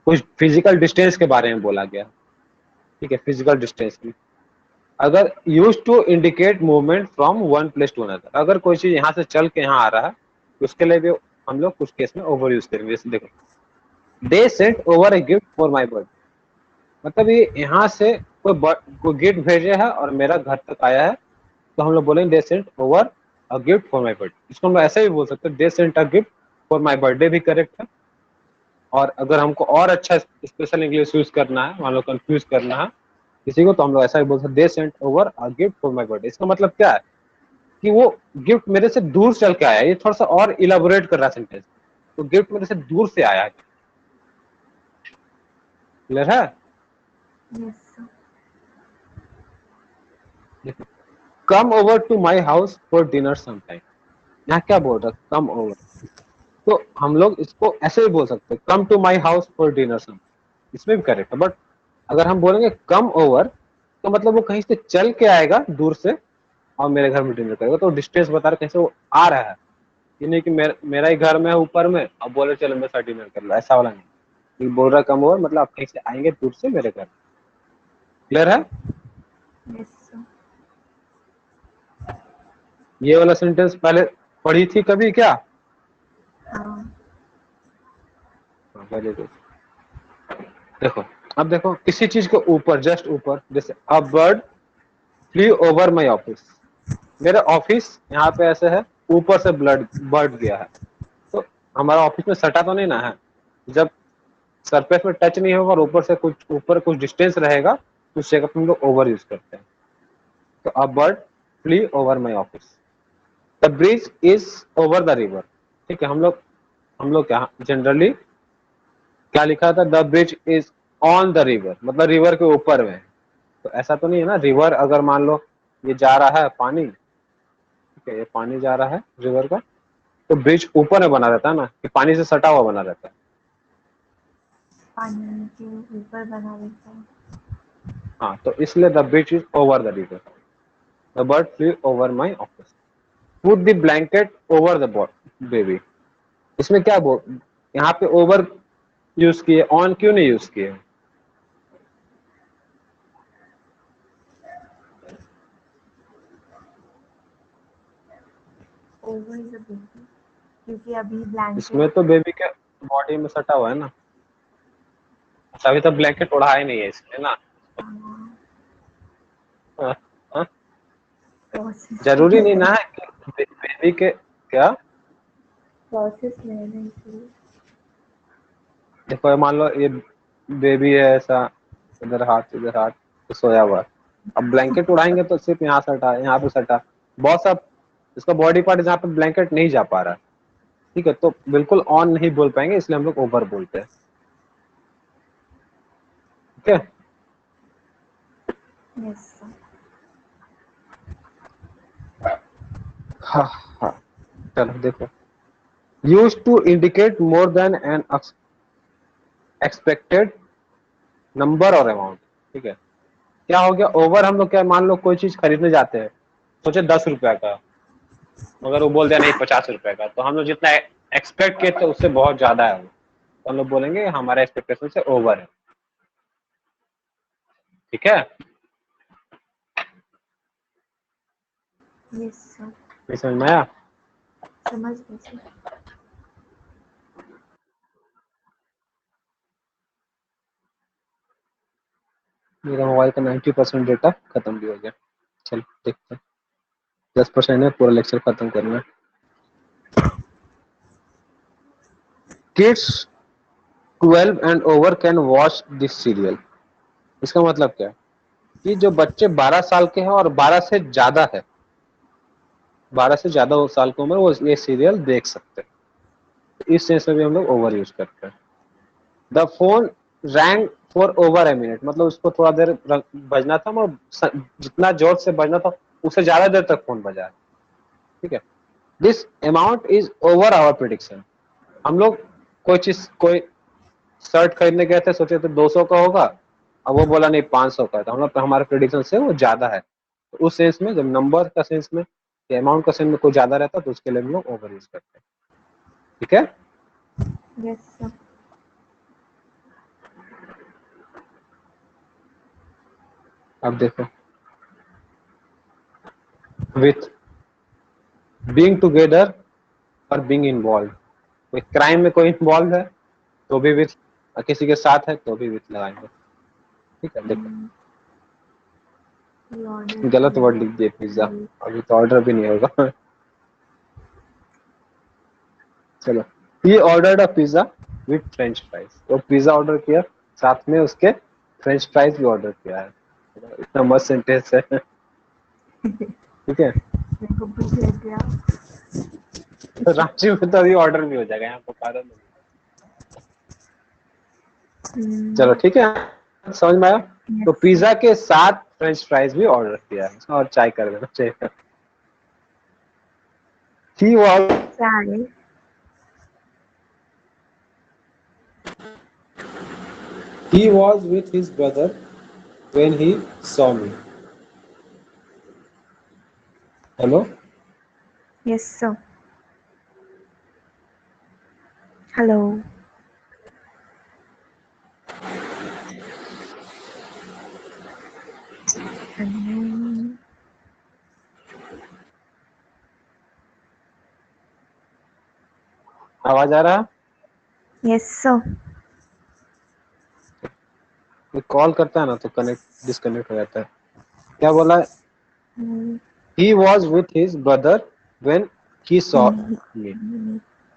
कुछ फिजिकल डिस्टेंस के बारे में बोला गया। ठीक है, फिजिकल डिस्टेंस में अगर use to indicate movement from one place to another, अगर कोई चीज यहाँ से चल के यहाँ आ रहा है तो उसके लिए भी हम लोग कुछ केस में ओवर यूज करेंगे। जैसे देखो, they sent over a gift for my birthday, मतलब ये यहाँ से कोई गिफ्ट भेजे है और मेरा घर तक आया है, तो हम लोग बोलेंगे they sent over a gift for my birthday. इसको हम लोग ऐसे भी बोल सकते हैं, they sent a gift for my birthday भी करेक्ट है। और अगर हमको और अच्छा स्पेशल इंग्लिश यूज करना है, मान लो कंफ्यूज करना है किसी को, तो हम लोग ऐसा भी बोल सकते हैं, they sent over a gift for my birthday. इसका मतलब क्या है कि वो गिफ्ट मेरे से दूर चल के आया है। ये थोड़ा सा और इलाबोरेट कर रहा है सेंटेंस, तो गिफ्ट मेरे से दूर से आया है। क्लियर है? Yes sir. Come over to my house for dinner sometime, यहाँ क्या बोल रहा है, कम ओवर, तो हम लोग इसको ऐसे भी बोल सकते हैं, come to my house for dinner sometime, इसमें भी करेक्ट है। बट अगर हम बोलेंगे कम ओवर, तो मतलब वो कहीं से चल के आएगा दूर से और मेरे घर में डिनर करेगा, तो डिस्टेंस बता रहे कैसे वो आ रहा है। ये नहीं कि मेरा ही घर में है ऊपर में, अब बोले चलो मेरे साथ डिनर कर लो, ऐसा वाला नहीं। ये बोल रहा कम ओवर मतलब आप कहीं से आएंगे दूर से मेरे घर। क्लियर है? Yes sir. ये वाला सेंटेंस पहले पढ़ी थी कभी क्या? हाँ। पहले देखो, अब देखो किसी चीज के ऊपर, जस्ट ऊपर, जैसे a bird flew over my office, मेरा ऑफिस यहाँ पे ऐसे है, ऊपर से बर्ड गया है, तो हमारा ऑफिस में सटा तो नहीं ना है। जब सरफेस में टच नहीं होगा और ऊपर कुछ डिस्टेंस रहेगा, तो उस जगह पे हम लोग ओवर यूज करते हैं। तो a bird flew over my office, the bridge is over the river. ठीक है, हम लोग क्या जनरली क्या लिखा था, the bridge is on the river, मतलब रिवर के ऊपर में। तो ऐसा तो नहीं है ना, रिवर अगर मान लो ये जा रहा है पानी, ठीक है, ये पानी जा रहा है रिवर का, तो ब्रिज ऊपर में बना रहता है ना, कि पानी से सटा हुआ बना रहता है। पानी के ऊपर बना रहता है। हाँ, तो इसलिए the bridge is over the river, the bird flew over my office, put the blanket over the baby. इसमें क्या बोल, यहाँ पे ओवर यूज किए, ऑन क्यों नहीं यूज किए? ओवर द बेबी, क्योंकि अभी ब्लैंकेट। इसमें तो बेबी के बॉडी में सटा हुआ है ना, अभी तो ब्लैंकेट ओढ़ा ही नहीं है इसलिए ना। हाँ, हाँ, प्रोसेस जरूरी नहीं ना है कि बेबी के क्या। प्रोसेस में है ना, इसलिए। देखो मान लो ये बेबी है ऐसा, इधर हाथ तो सोया हुआ है। अब ब्लैंकेट उड़ाएंगे तो सिर्फ यहाँ सटा, यहाँ पे सटा, बहुत सा इसका बॉडी पार्ट जहाँ पे ब्लैंकेट नहीं जा पा रहा है। ठीक है, तो बिल्कुल ऑन नहीं बोल पाएंगे, इसलिए हम लोग ओवर बोलते हैं। ठीक है, यस सर। हाँ हाँ, चलो देखो, use to indicate more than an expected number और अमाउंट। ठीक है, क्या हो गया ओवर, हम लोग क्या मान लो कोई चीज खरीदने जाते हैं, सोचे 10 रुपया का, मगर वो बोल दिया नहीं 50 रुपए का, तो हम लोग जितना एक्सपेक्ट किए थे उससे बहुत ज्यादा है वो, तो हम लोग बोलेंगे हमारे एक्सपेक्टेशन से ओवर है। ठीक है, यस सर, नहीं समझ में आया? समझ गए सर। मेरा मोबाइल का 90% डेटा खत्म भी हो गया। चलो देखते हैं, 10% में पूरा लेक्चर खत्म करना है। Kids 12 and over can watch this serial. इसका मतलब क्या है कि जो बच्चे 12 साल के हैं और 12 से ज्यादा है, 12 से ज्यादा साल की उम्र, वो ये सीरियल देख सकते हैं। तो इस सेंस में भी हम लोग ओवर यूज करते हैं। The phone wrong for over a minute, मतलब उसको थोड़ा देर बजना था, मगर जितना जोर से बजना था उससे ज्यादा देर तक फोन बजा है। ठीक है, this amount is over our prediction. हम लोग कोई शर्ट खरीदने गए थे, सोचे थे 200 का होगा, अब वो बोला नहीं 500 का है, तो हम लोग हमारे प्रिडिक्शन से वो ज्यादा है। तो उस सेंस में जब नंबर का सेंस में या अमाउंट का सेंस में कोई ज्यादा रहता है तो उसके लिए हम लोग ओवर यूज करते हैं। ठीक है, यस सर। अब देखो, विथ बीइंग टुगेदर और बीइंग इन्वॉल्व, कोई क्राइम में कोई इन्वॉल्व है तो भी विथ, किसी के साथ है तो भी विथ लगाएंगे। ठीक है, देखो गलत वर्ड लिख दिए पिज्जा, अभी तो ऑर्डर भी नहीं होगा। चलो, he ordered a pizza with French fries, तो पिज्जा ऑर्डर किया, साथ में उसके फ्रेंच फ्राइज भी ऑर्डर किया है। इतना मस्त सेंटेंस है। ठीक है, मेरे को भूख लग गया। तो रांची में तो अभी ऑर्डर भी हो जाएगा, यहाँ बोकारो में। चलो ठीक है, समझ में आया? तो यस सर। पिज्जा के साथ फ्रेंच फ्राइज भी ऑर्डर किया है, और चाय कर देना चाहिए। ही वॉज चाय। He was with his brother when he saw me. Hello? Yes sir. Hello. आवाज आ रहा है? Yes sir. कॉल करता है ना तो कनेक्ट डिस्कनेक्ट हो जाता है। क्या बोला? He was with his brother when he saw me.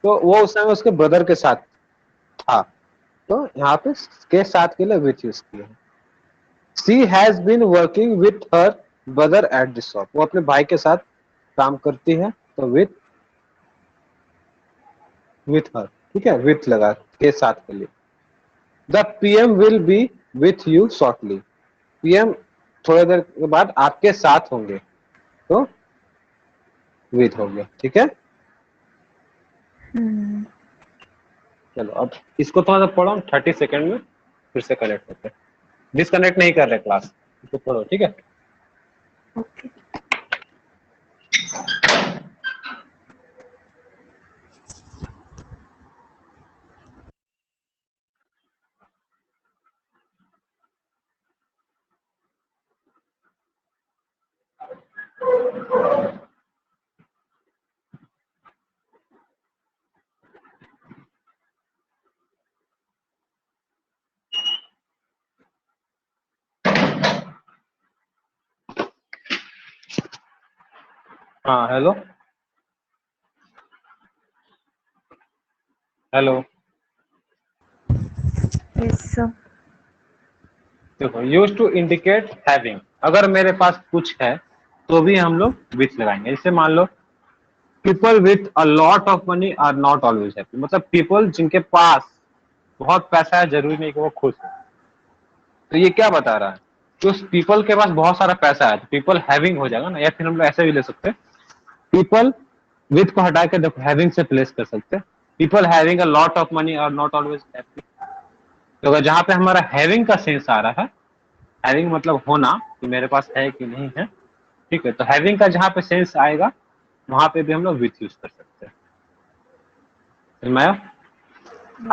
तो वो उस समय उसके ब्रदर के साथ था। तो यहाँ पे के साथ के लिए विथ यूज किया है। She has been working with her brother at the shop, वो अपने भाई के साथ काम करती है, तो विथ हर, ठीक है, विथ लगा के साथ के लिए। The PM will be with you shortly, PM थोड़ी देर के बाद आपके साथ होंगे, तो विथ हो गया, ठीक है। चलो अब इसको थोड़ा सा पढ़ो, 30 सेकंड में फिर से कनेक्ट होते हैं। डिस्कनेक्ट नहीं कर रहे क्लास, इसको पढ़ो, ठीक है। ओके। हाँ हेलो हेलो, यस सर। देखो यूज टू इंडिकेट हैविंग, अगर मेरे पास कुछ है तो भी हम लोग विथ लगाएंगे। जैसे मान लो people with a lot of money are not always happy, मतलब पीपल जिनके पास बहुत पैसा है जरूरी नहीं कि वो खुश है। तो ये क्या बता रहा है कि उस पीपल के पास बहुत सारा पैसा है तो पीपल हैविंग हो जाएगा ना, या फिर हम लोग ऐसे भी ले सकते हैं, पीपल विथ को हटा के देखो हैविंग से प्लेस कर सकते हैं। People having a lot of money are not always happy, तो अगर जहां पे हमारा हैविंग का सेंस आ रहा है, हैविंग मतलब होना कि मेरे पास है कि नहीं है, ठीक है, तो हैविंग का जहां पे सेंस आएगा वहां पे भी हम लोग विथ यूज कर सकते हैं।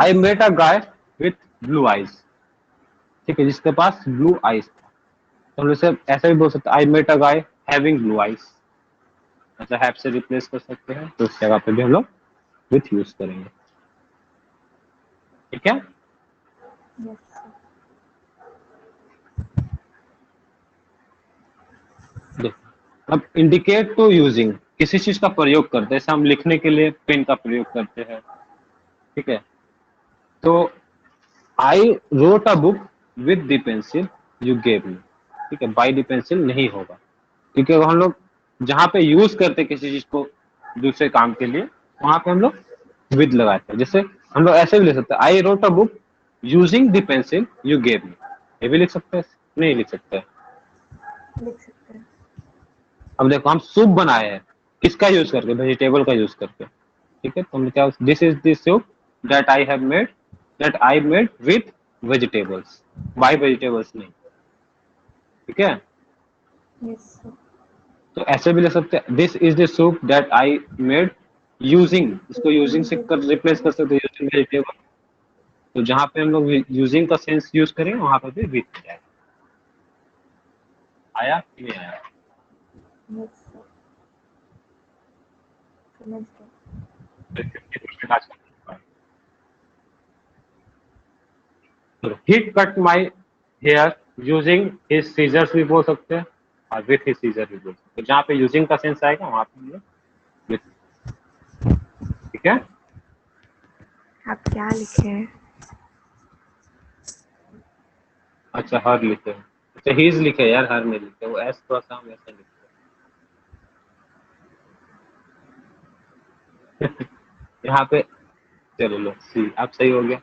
I yes. Met a guy with blue eyes, ठीक है, जिसके पास ब्लू आईज था, तो हम लोग ऐसा भी बोल सकते हैं I met a guy having blue eyes, मतलब हैव से रिप्लेस कर सकते हैं, तो उस जगह पे भी हम लोग विथ यूज करेंगे, ठीक है। Yes sir. देखो अब इंडिकेट टू यूजिंग, किसी चीज का प्रयोग करते हैं, जैसे हम लिखने के लिए पेन का प्रयोग करते हैं, ठीक है, तो I wrote a book with the pencil you gave me, ठीक है, बाय द पेंसिल नहीं होगा, क्योंकि अगर हम लोग जहां पे यूज करते हैं किसी चीज को दूसरे काम के लिए, वहां पे हम लोग विद लगाते हैं। जैसे हम लोग ऐसे भी लिख सकते हैं I wrote a book using the pencil you gave me, ये भी लिख सकते हैं, नहीं लिख सकते हैं। लिख सकते हैं। अब देखो हम सूप बनाए हैं, किसका यूज करके, वेजिटेबल का यूज करके, ठीक है, तो हम क्या, this is the soup that I have made, that I made with vegetables, bye vegetables नहीं, ठीक है। Yes sir. तो ऐसे भी लिख सकते हैं this is the soup that I made using, इसको यूजिंग से कर रिप्लेस कर सकते हैं यूजिंग वेजिटेबल, तो जहां पे हम लोग यूजिंग का सेंस यूज करेंगे वहां पर भी विथ जाएगा। आया कि नहीं आया? यस सर, समझ गए। 50% आज का he cut my hair using his scissors भी बोल सकते हैं और विथ हिज सीजर भी बोल सकते हैं, जहाँ पे यूजिंग का सेंस आएगा वहां पे हम लोग with, ठीक है। आप क्या लिखे हैं? अच्छा हर लिखे हैं, अच्छा हीज लिखे यार, हर नहीं लिखे, वो एस थोड़ा सा हम ऐसे लिखते हैं। यहाँ पे चलो लो सी, अब सही हो गया,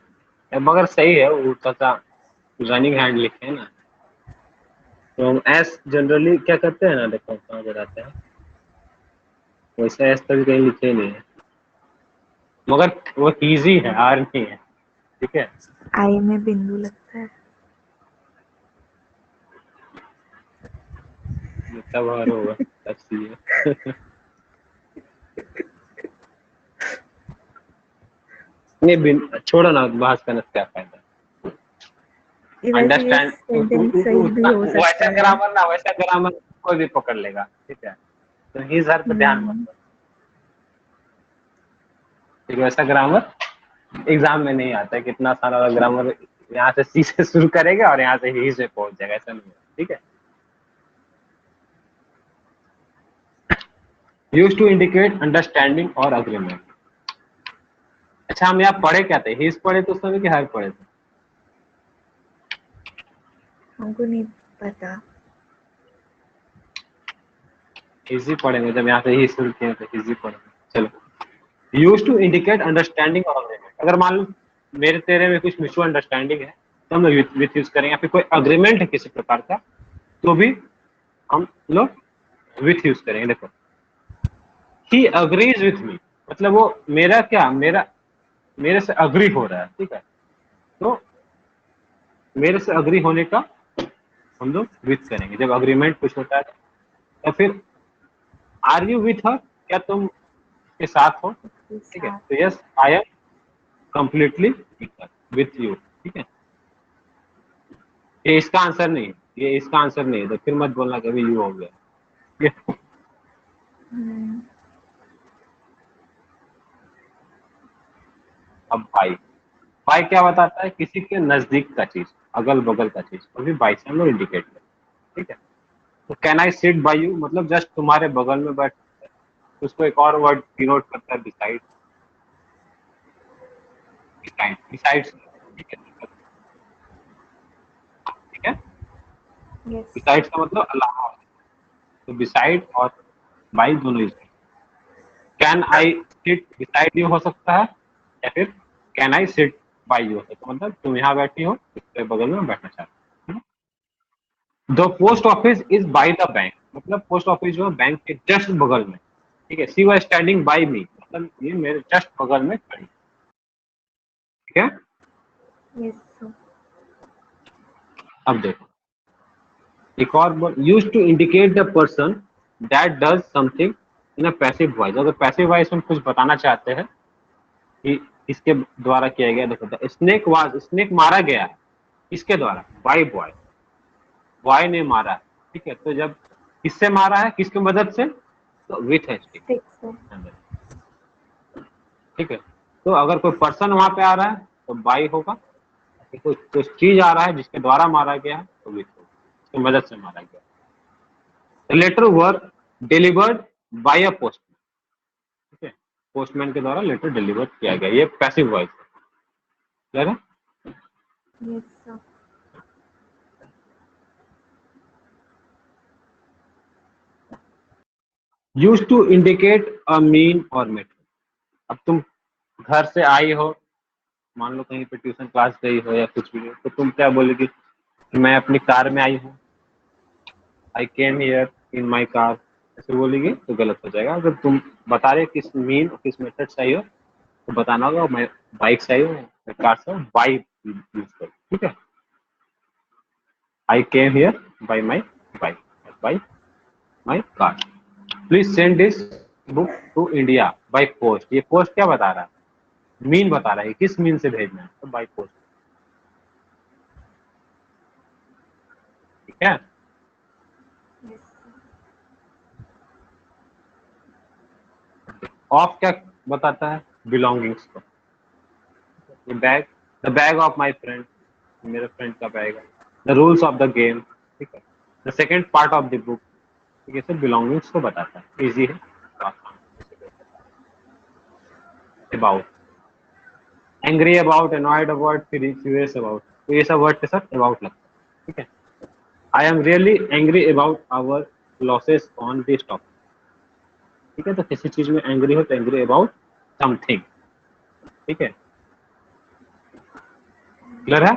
मगर सही है, वो थोड़ा सा रनिंग हैंड लिखे हैं ना, तो हम एस जनरली क्या करते हैं ना, देखो कहाँ पे जाते हैं, वैसे एस कभी कहीं लिखे ही नहीं है, मगर वो इजी है, आर नहीं है, ठीक है। आई में बिंदु लगता है। तब हर होगा, तब सी है। नहीं छोड़ो ना, बहस करने से क्या फायदा, वैसे ये अंडरस्टैंड सेंटेंस सही भी उतना हो सकता वैसा है। ग्रामर ना, वैसा ग्रामर कोई भी पकड़ लेगा, ठीक है, तो ही हर पे ध्यान मत हम्म। दो, ठीक है, वैसा ग्रामर एग्जाम में नहीं आता है, कितना सारा ग्रामर यहाँ से सी से शुरू करेगा और यहाँ से ही से पहुंच जाएगा, ऐसा नहीं है, ठीक है। यूज टू इंडिकेट अंडरस्टैंडिंग और अग्रीमेंट, अच्छा हम यहाँ पढ़े क्या थे, हिज पढ़े तो उस समय कि हर पढ़े थे? हमको नहीं पता। इजी पढ़ेंगे, जब यहाँ से ही शुरू किए तो इजी पढ़ेंगे। चलो, यूज टू इंडिकेट अंडरस्टैंडिंग और अग्रीमेंट। अगर मान लो मेरे तेरे में कुछ म्यूचुअल अंडरस्टैंडिंग है तो हम लोग विथ यूज करेंगे, या फिर कोई अग्रीमेंट है किसी प्रकार का तो भी हम लोग विथ यूज करेंगे। देखो, ही अग्रीज विथ मी, मतलब वो मेरा क्या, मेरे से अग्री हो रहा है, ठीक है, तो मेरे से अग्री होने का हम लोग विथ करेंगे जब अग्रीमेंट कुछ होता है। तो फिर आर यू विथ हर, क्या तुम के साथ हो, उसके ठीक है, साथ तो yes I am completely with you, ठीक है। ये इसका आंसर नहीं है, ये इसका आंसर नहीं है, तो फिर मत बोलना कभी यू हो गया, ठीक है। अब भाई, भाई क्या बताता है, किसी के नजदीक का चीज, अगल बगल का चीज, अभी बाई से हम लोग इंडिकेट करें, ठीक है। तो can I sit by you, मतलब जस्ट तुम्हारे बगल में बैठ, उसको एक और वर्ड डिनोट करता है, बिसाइड, बिसाइड, ठीक है, ठीक है। यस। बिसाइड का मतलब अलावा, तो बिसाइड और बाई दोनों use. Can I sit beside you हो सकता है, या फिर can I sit by you हो सकता है, मतलब तुम यहाँ बैठी हो, उसके बगल में बैठना चाहते हो। The post office is by the bank, मतलब पोस्ट ऑफिस जो है बैंक के जस्ट बगल में, ठीक है। शी वाज स्टैंडिंग बाई मी, मतलब ये मेरे जस्ट बगल में खड़ी, ठीक है। यस। अब देखो एक और word, use to indicate the person that does something in a passive voice. अगर पैसिव वॉइस में कुछ बताना चाहते हैं कि इसके द्वारा किया गया, देखो स्नेक वाज, स्नेक मारा गया है, किसके द्वारा, बाय बॉय, बॉय ने मारा है, ठीक है। तो जब किससे मारा है, किसकी मदद से, तो विथ है स्टिक, स्टिक से। ठीक है। तो अगर कोई पर्सन वहां पे आ रहा है तो बाई होगा, कोई कुछ चीज आ रहा है जिसके द्वारा मारा गया है तो विथ होगा, उसकी मदद से मारा गया। Letters were delivered by a postman, ठीक है, पोस्टमैन के द्वारा लेटर डिलीवर किया गया, ये पैसिव वॉइस है, क्लियर है। Yes. Use to indicate a mean और मेथड। अब तुम घर से आई हो, मान लो कहीं पे ट्यूशन क्लास गई हो या कुछ भी हो, तो तुम क्या बोलोगी, मैं अपनी कार में आई हूँ, आई came here in my car, ऐसे बोलेगी तो गलत हो जाएगा। अगर तुम बता रहे किस मीन और किस मेथड से आई हो तो बताना होगा मैं बाइक से आई हूँ, मैं कार से हूँ, बाइक यूज करो, ठीक है। I came here by my bike, by my car. Please send this book to India by post. ये पोस्ट क्या बता रहा है, मीन बता रहा है, किस मीन से भेजना है, तो बाई पोस्ट, ठीक है। ऑफ क्या बताता है, बिलोंगिंग्स को, ये bag, the bag of my friend, मेरे फ्रेंड का बैग है। The rules of the game, ठीक है। The second part of the book, ठीक है, सब बिलोंगिंग्स को बताता है, इजी है। About, angry about, annoyed about, furious about, तो ये सब वर्ड के साथ अबाउट लगता है, ठीक है। I am really angry about our losses on this topic, ठीक है। तो किसी चीज में एंग्री हो तो एंग्री अबाउट समथिंग, ठीक है, क्लियर है।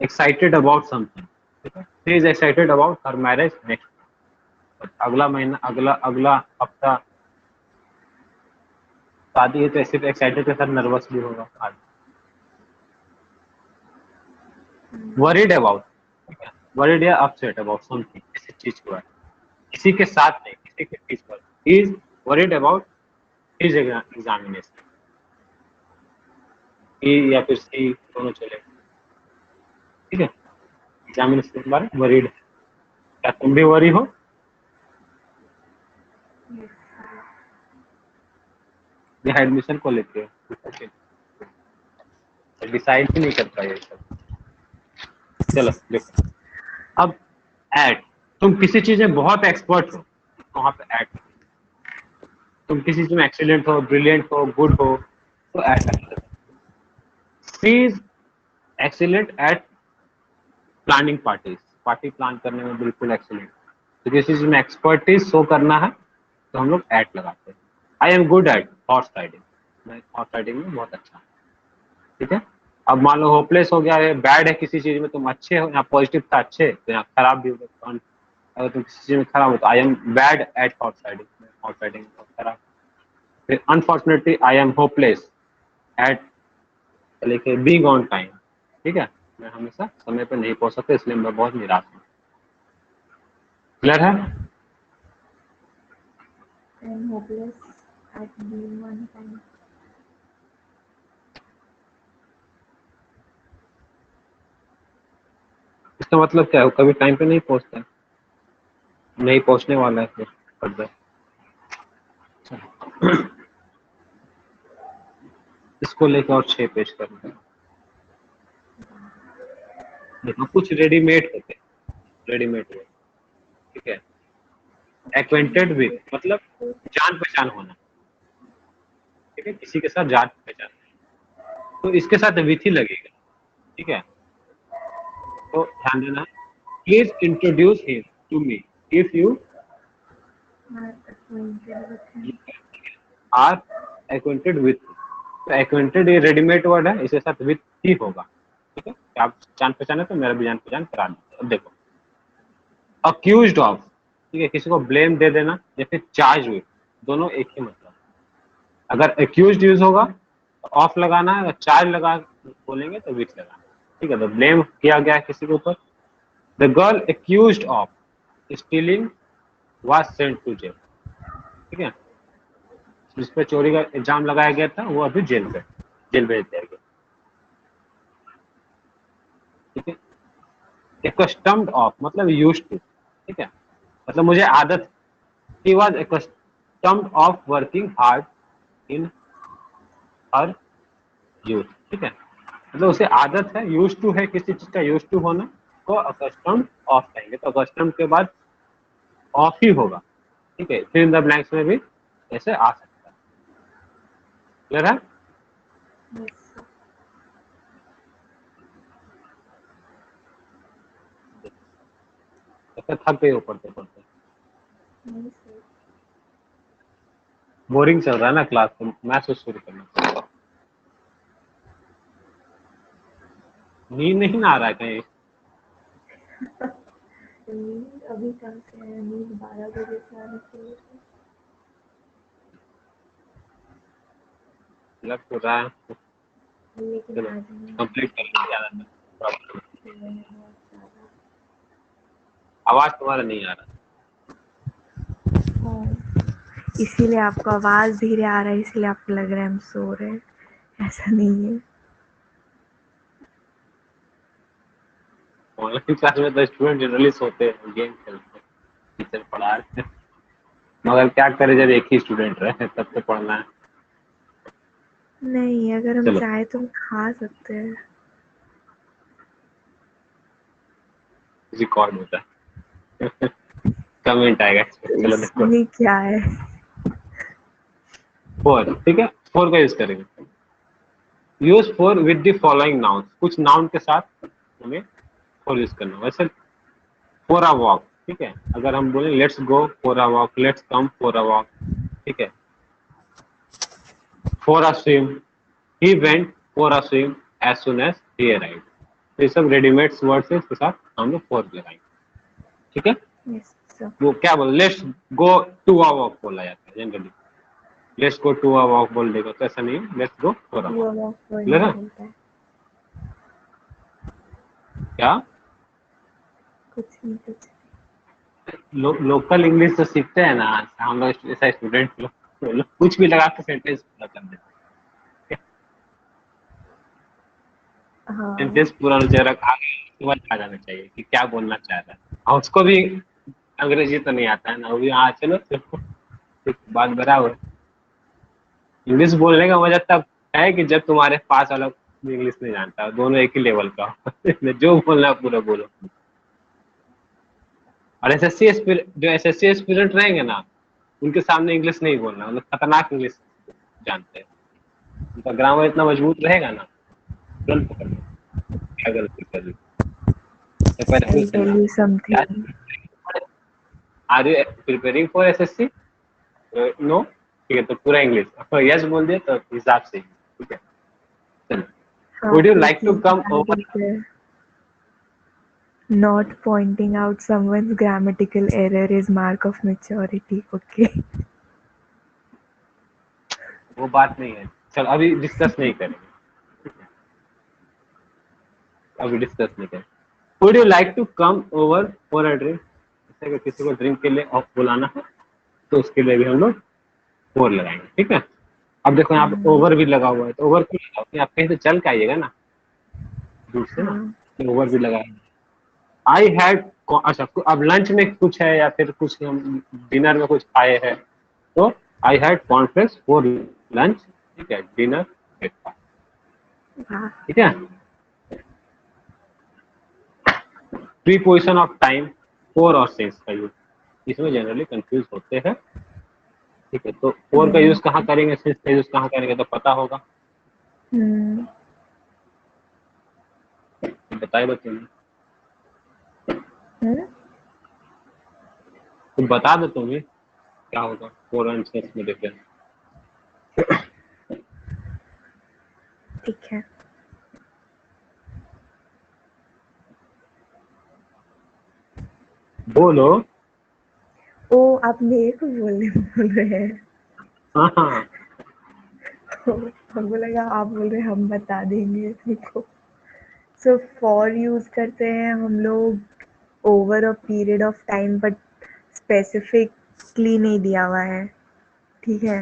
एक्साइटेड अबाउट समथिंग, ठीक है। She is excited about her marriage next, अगला महीना, अगला अगला हफ्ता शादी है, तो ऐसे एक्साइटेड के साथ नर्वस भी होगा आज। वरीड अबाउट, ठीक है, वरीड या अपसेट अबाउट समथिंग, किसी चीज को है, किसी के साथ नहीं, किसी के चीज पर, is worried about his examination, he या फिर सी दोनों चलेगा, ठीक है। एग्जामिनेशन के बारे में वरीड, क्या तुम भी वरी हो, या एडमिशन को लेते हो, डिसाइड ही नहीं कर पाए सब। चलो देखो, अब ऐड, तुम किसी चीज में बहुत एक्सपर्ट हो, वहां पे ऐड, तुम किसी चीज में एक्सीलेंट हो, ब्रिलियंट हो, गुड हो, तो एट लगा सकते हो। She is excellent at planning parties, party plan करने में बिल्कुल एक्सीलेंट। तो किसी चीज में एक्सपर्टीज शो करना है तो हम लोग एट लगाते हैं। I am good at horse riding, मैं हॉर्स राइडिंग में बहुत अच्छा हूँ। ठीक है। अब मान लो होपलेस हो गया है, बैड है किसी चीज में, तुम अच्छे हो, यहाँ पॉजिटिव था अच्छे, तो यहाँ खराब भी होगा। अगर तुम किसी चीज में खराब हो तो I am bad at horse riding, horse riding में बहुत खराब। फिर unfortunately I am hopeless at like being on time. ठीक है, मैं हमेशा समय पर नहीं पहुंच सकता, इसलिए मैं बहुत निराश हूँ। क्लियर है? I am hopeless at being on time. इसका मतलब क्या है? वो कभी टाइम पे नहीं पहुंचता है, नहीं पहुंचने वाला है फिर फर्दर। इसको लेकर और 6 पेज करना है। देखो कुछ रेडीमेड होते हैं, रेडीमेड हुए। ठीक है। एक्वेंटेड विथ मतलब जान पहचान होना। ठीक है, किसी के साथ जान पहचान, तो इसके साथ विथ ही लगेगा। ठीक है, तो ध्यान देना। Please introduce him to me if you Are acquainted with him. Are acquainted with. तो एक्वेंटेड ये रेडीमेड वर्ड है, इसके साथ विथ ही होगा। ठीक है, आप जान पहचान है तो मेरा भी जान पहचान करा दीजिए। अब देखो अक्यूज्ड ऑफ, ठीक है, किसी को ब्लेम दे देना या फिर चार्ज विथ, दोनों एक ही मतलब। अगर एक्यूज्ड यूज होगा तो ऑफ लगाना है, अगर चार्ज लगा बोलेंगे तो विथ लगाना। ठीक है, तो ब्लेम किया गया है किसी के ऊपर। The girl accused of stealing was sent to jail. ठीक है, जिस पे चोरी का इल्जाम लगाया गया था वो अभी जेल भेज दिया गया। ठीक है, एकस्टम्ड ऑफ मतलब यूज्ड टू। ठीक है, मतलब मुझे आदत, he was accustomed of working hard in her youth. ठीक है, मतलब उसे आदत है, यूज टू है किसी चीज का यूज टू होना, को अकस्टम्ड ऑफ कहेंगे। तो अकस्टम्ड के बाद ऑफ ही होगा। ठीक है, फिर इन द ब्लैंक्स में भी ऐसे आ सकता है। क्लियर है? Yes, sir. ऐसे थक गए हो पढ़ते पढ़ते, नहीं sir. बोरिंग चल रहा है ना क्लास, तो मैथ्स से शुरू करना पड़ेगा। नींद नहीं ना आ रहा है कहीं? नींद अभी कहाँ से है? नींद 12 बजे से आने चाहिए थी। लग तो रहा है। लेकिन चलो आज नहीं कंप्लीट कर लो ज्यादा प्रॉब्लम। सुबह में बहुत ज़्यादा। आवाज तुम्हारा नहीं आ रहा। इसीलिए आपको आवाज धीरे आ रहा है, इसीलिए आपको लग रहा है हम सो रहे हैं। ऐसा नहीं है। ऑनलाइन क्लास में तो स्टूडेंट जनरली सोते हैं, गेम खेलते हैं, टीचर पढ़ा रहे हैं। मगर क्या करे, जब एक ही स्टूडेंट रहे तब तो पढ़ना है। नहीं, अगर हम चलो चाहे तो हम खा सकते हैं। रिकॉर्ड होता है। कमेंट आएगा इसमें। तो चलो देखो इसमें क्या है? 4। ठीक है, 4 का यूज करेंगे। Use 4 with the following noun, कुछ नाउन के साथ हमें 4 यूज करना। वैसे फॉर अ वॉक, ठीक है, अगर हम बोले let's go for a walk, let's come for a walk. ठीक है, for a swim, he went for a swim as soon as he arrived. ये सब रेडीमेड वर्ड्स है, इसके साथ हम लोग 4 लगाएंगे। ठीक है, यस सर। वो क्या बोल, let's go to a walk बोला जाता है generally. Let's go to a walk बोल देगा तो ऐसा नहीं है, let's go for a walk. वो वॉक कोई क्लियर नहीं है? बोलता है। क्या कुछ नहीं, कुछ लोकल इंग्लिश तो सीखते हैं ना हम लोग, ऐसा स्टूडेंट लोग, तो लोग कुछ भी लगा के सेंटेंस पूरा कर देते हैं। नहीं। हाँ। सेंटेंस पूरा चेहरा आगे समझ आ जाना चाहिए कि क्या बोलना चाह रहा है। और उसको भी अंग्रेजी तो नहीं आता है ना, वो भी हाँ चलो चलो, ठीक, बात बराबर। इंग्लिश बोलने का मजा तब है कि जब तुम्हारे पास वाला भी इंग्लिश नहीं जानता, दोनों एक ही लेवल का हो। जो बोलना है पूरा बोलो। और एसएससी एस्पिरेंट, जो एसएससी एस्पिरेंट रहेंगे ना, उनके सामने इंग्लिश नहीं बोलना, मतलब खतरनाक इंग्लिश जानते हैं, उनका ग्रामर इतना मजबूत रहेगा ना, तुरंत पकड़ लो क्या गलती कर ली। तो पहले I'll पूछना tell you क्या, something. Are you preparing for SSC? No, ठीक है, तो पूरा इंग्लिश यस बोल दिया तो हिसाब से, ठीक है। चलो, हाँ, वुड यू एक लाइक टू चीज कम बता ओवर? देते हैं. Not pointing out someone's grammatical error is mark of maturity. Okay. वो बात नहीं है, चल अभी डिस्कस नहीं करेंगे, अभी डिस्कस नहीं करेंगे। Would you like to come over for a drink? जैसे अगर किसी को ड्रिंक के लिए बुलाना है तो उसके लिए भी हम लोग फोर लगाएंगे, ठीक है। अब देखो यहाँ पे ओवर भी लगा हुआ है, तो ओवर क्यों लगाओगे, आप कहीं से चल के आइएगा ना दूर से ना, हाँ. तो ओवर भी लगाएंगे। आई हैड, अच्छा अब लंच में कुछ है या फिर कुछ हम डिनर में कुछ खाए हैं, तो I had cornflakes for lunch, ठीक है, डिनर ब्रेकफास्ट, वाह. ठीक है। प्रीपोजिशन ऑफ टाइम, फोर और सिंस का यूज, इसमें जनरली कंफ्यूज होते हैं, ठीक है। तो फोर का यूज कहाँ करेंगे, सिंस का यूज कहाँ करेंगे, तो पता होगा, हम्म. बताए बच्चों ने, हम्म. तो बता दो तुम्हें क्या होगा फोर एंड सिंस में डिफरेंस। ठीक है. बोलो। ओ, आप मेरे को बोल रहे हैं. हाँ हाँ, हमको लगा आप बोल रहे हैं हम बता देंगे तुमको. सो फॉर यूज करते हैं हम लोग over a period of time, but specifically नहीं दिया हुआ है. ठीक है.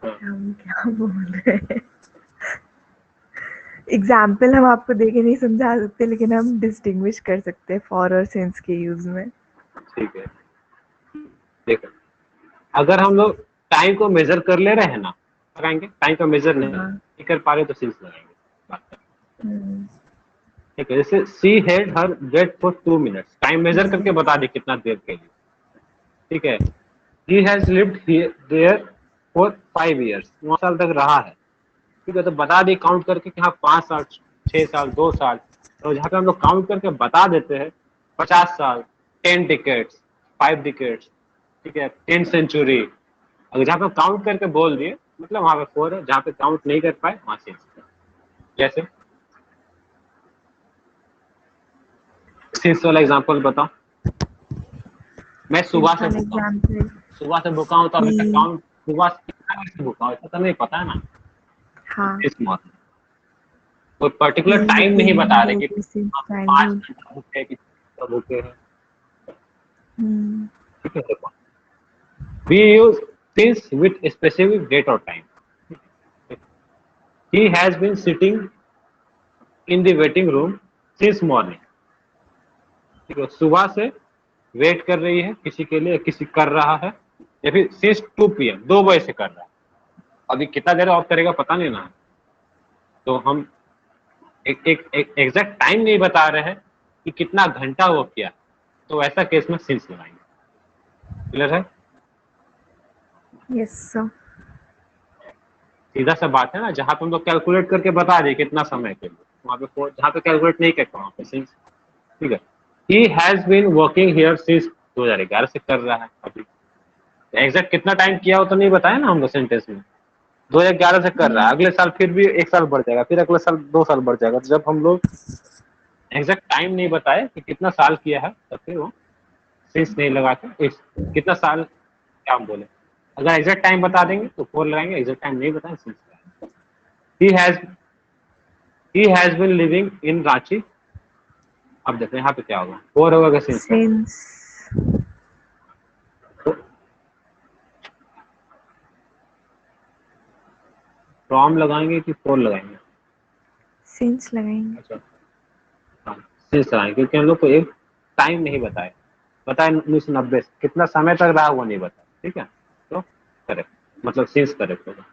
हम क्या बोल रहे हैं. एग्जाम्पल हम आपको देके नहीं समझा सकते, लेकिन हम डिस्टिंग्विश कर सकते हैं फॉर और सिंस के यूज में. ठीक है। देखो, अगर हम लोग टाइम को मेजर कर ले रहे हैं ना, लगाएंगे, टाइम का मेजर हाँ. नहीं कर पा रहे तो सिंस लगाएंगे, बात कर, हम्म. ठीक है। जैसे she had her bread for 2 minutes, time measure करके बता दे कितना देर के लिए, ठीक है। He has lived there for 5 years, 9 साल तक रहा है, ठीक है। तो बता दी काउंट करके कि हाँ 5 साल, 6 साल, 2 साल, तो जहाँ पे हम लोग काउंट करके बता देते हैं 50 साल, 10 decades, 5 decades, ठीक है, 10 century, अगर जहाँ पे काउंट करके बोल दिए मतलब वहां पे फोर है, जहाँ पे काउंट नहीं कर पाए वहां से। जैसे सिंस वाला एग्जांपल बताओ, मैं सुबह सिंस से वाला भूखा हूँ, एग्जाम्पल सुबह से भूखा हूँ तो अभी तक कि काउंट सुबह से कितना बजे से भूखा हूँ ऐसा तो नहीं पता है ना, हाँ, इस मॉर्निंग कोई पर्टिकुलर he टाइम नहीं बता रहे कि remembers since हम childhood. 5 घंटा भूखे हैं कि 6 घंटा भूखे हैं, हम्म. ठीक है। देखो, we use since with specific date और time, he has been sitting in the waiting room since morning, ठीक है, सुबह से वेट कर रही है किसी के लिए, किसी कर रहा है, या फिर सिंस 2 PM, 2 बजे से कर रहा है, अभी कितना देर ऑफ करेगा पता नहीं ना, तो हम एक एग्जैक्ट टाइम नहीं बता रहे हैं कि कितना घंटा वो किया, तो ऐसा केस में सिंस लगाएंगे। क्लियर है, यस सर. सीधा सा बात है ना, जहाँ पे हम लोग कैलकुलेट करके बता दें कितना समय के लिए, वहाँ पे जहाँ पे कैलकुलेट नहीं करता वहाँ पे सिंस, ठीक है। He has been working here since 2011 से कर रहा है, अभी एग्जैक्ट कितना टाइम किया हो तो नहीं बताया ना हम लोग सेंटेंस में, 2011 से कर रहा है, अगले साल फिर भी 1 साल बढ़ जाएगा, फिर अगले साल 2 साल बढ़ जाएगा, तो जब हम लोग एग्जैक्ट टाइम नहीं बताए कि कितना साल किया है तो फिर वो सिंस नहीं लगा के कितना साल क्या हम बोले, अगर एग्जैक्ट टाइम बता देंगे तो फोर लगाएंगे, एग्जैक्ट टाइम नहीं बताएंगे सिंस लगाएंगे। He has been living in Ranchi, अब देखो यहाँ पे क्या होगा, फोर होगा सिंस का, सिंस. फ्रॉम लगाएंगे कि फोर लगाएंगे, सिंस लगाएंगे. अच्छा हाँ सिंस लगाएंगे, क्योंकि हम लोग को एक टाइम नहीं बताया, बताया 1990 कितना समय तक रहा वो नहीं बताया, ठीक है, तो करेक्ट, मतलब सिंस करेक्ट होगा।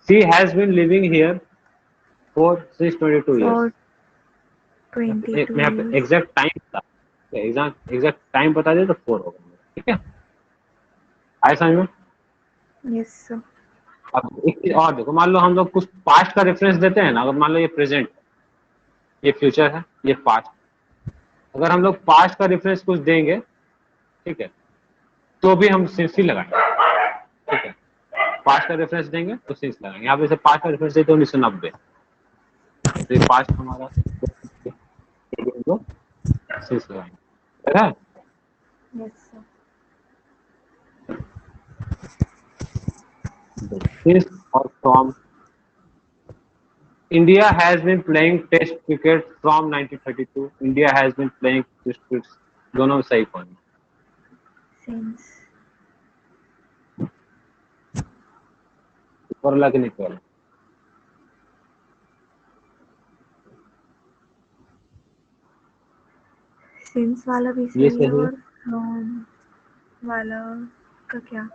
She has been living here for since 22 years, for 22 यहाँ पे years. एग्जैक्ट टाइम बता, एग्जैक्ट टाइम बता दे तो फोर होगा, ठीक है। आए समझ में? Yes sir. अब एक चीज और देखो, मान लो हम लोग कुछ पास्ट का रेफरेंस देते हैं ना, अगर मान लो ये प्रेजेंट, ये फ्यूचर है, ये पास्ट, अगर हम लोग पास्ट का रेफरेंस कुछ देंगे, ठीक है, तो भी हम सिंस ही लगाएंगे, ठीक है। पास्ट का रेफरेंस देंगे तो सिंस लगाएंगे। यहाँ पे से पास्ट का रेफरेंस देते 1990, तो ये पास्ट हमारा, तो सिंस लगाएंगे, ठीक है। Yes sir. Since or from, India has been playing Test cricket from 1932. India has been playing Test cricket. दोनों में सही कौन है? सिंस। ऊपर वाला कि नीचे वाला? सिंस वाला भी ये सही है सही है, और फ्रॉम वाला का क्या?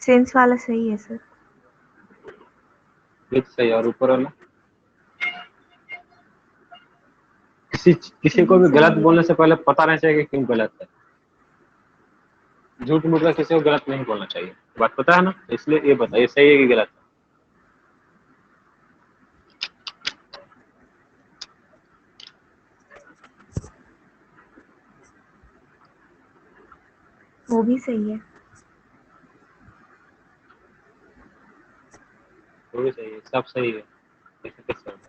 सिंस वाला सही है सर। ये सही है, और ऊपर वाला किसी को भी सिंस गलत एंड बोलने से पहले पता रहना चाहिए कि क्यों गलत है। झूठ मूठ का किसी को गलत नहीं बोलना चाहिए, बात पता है ना, इसलिए ये बताइए सही है कि गलत है। वो भी सही है। वो भी सही है, सब सही है, ऐसे कैसे होगा?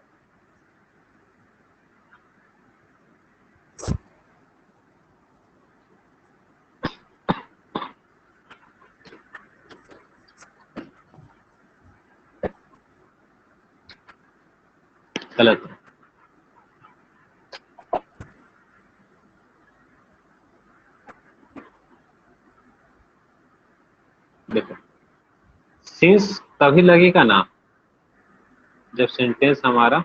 गलत है। देखो, सिंस तभी लगेगा ना जब सेंटेंस हमारा,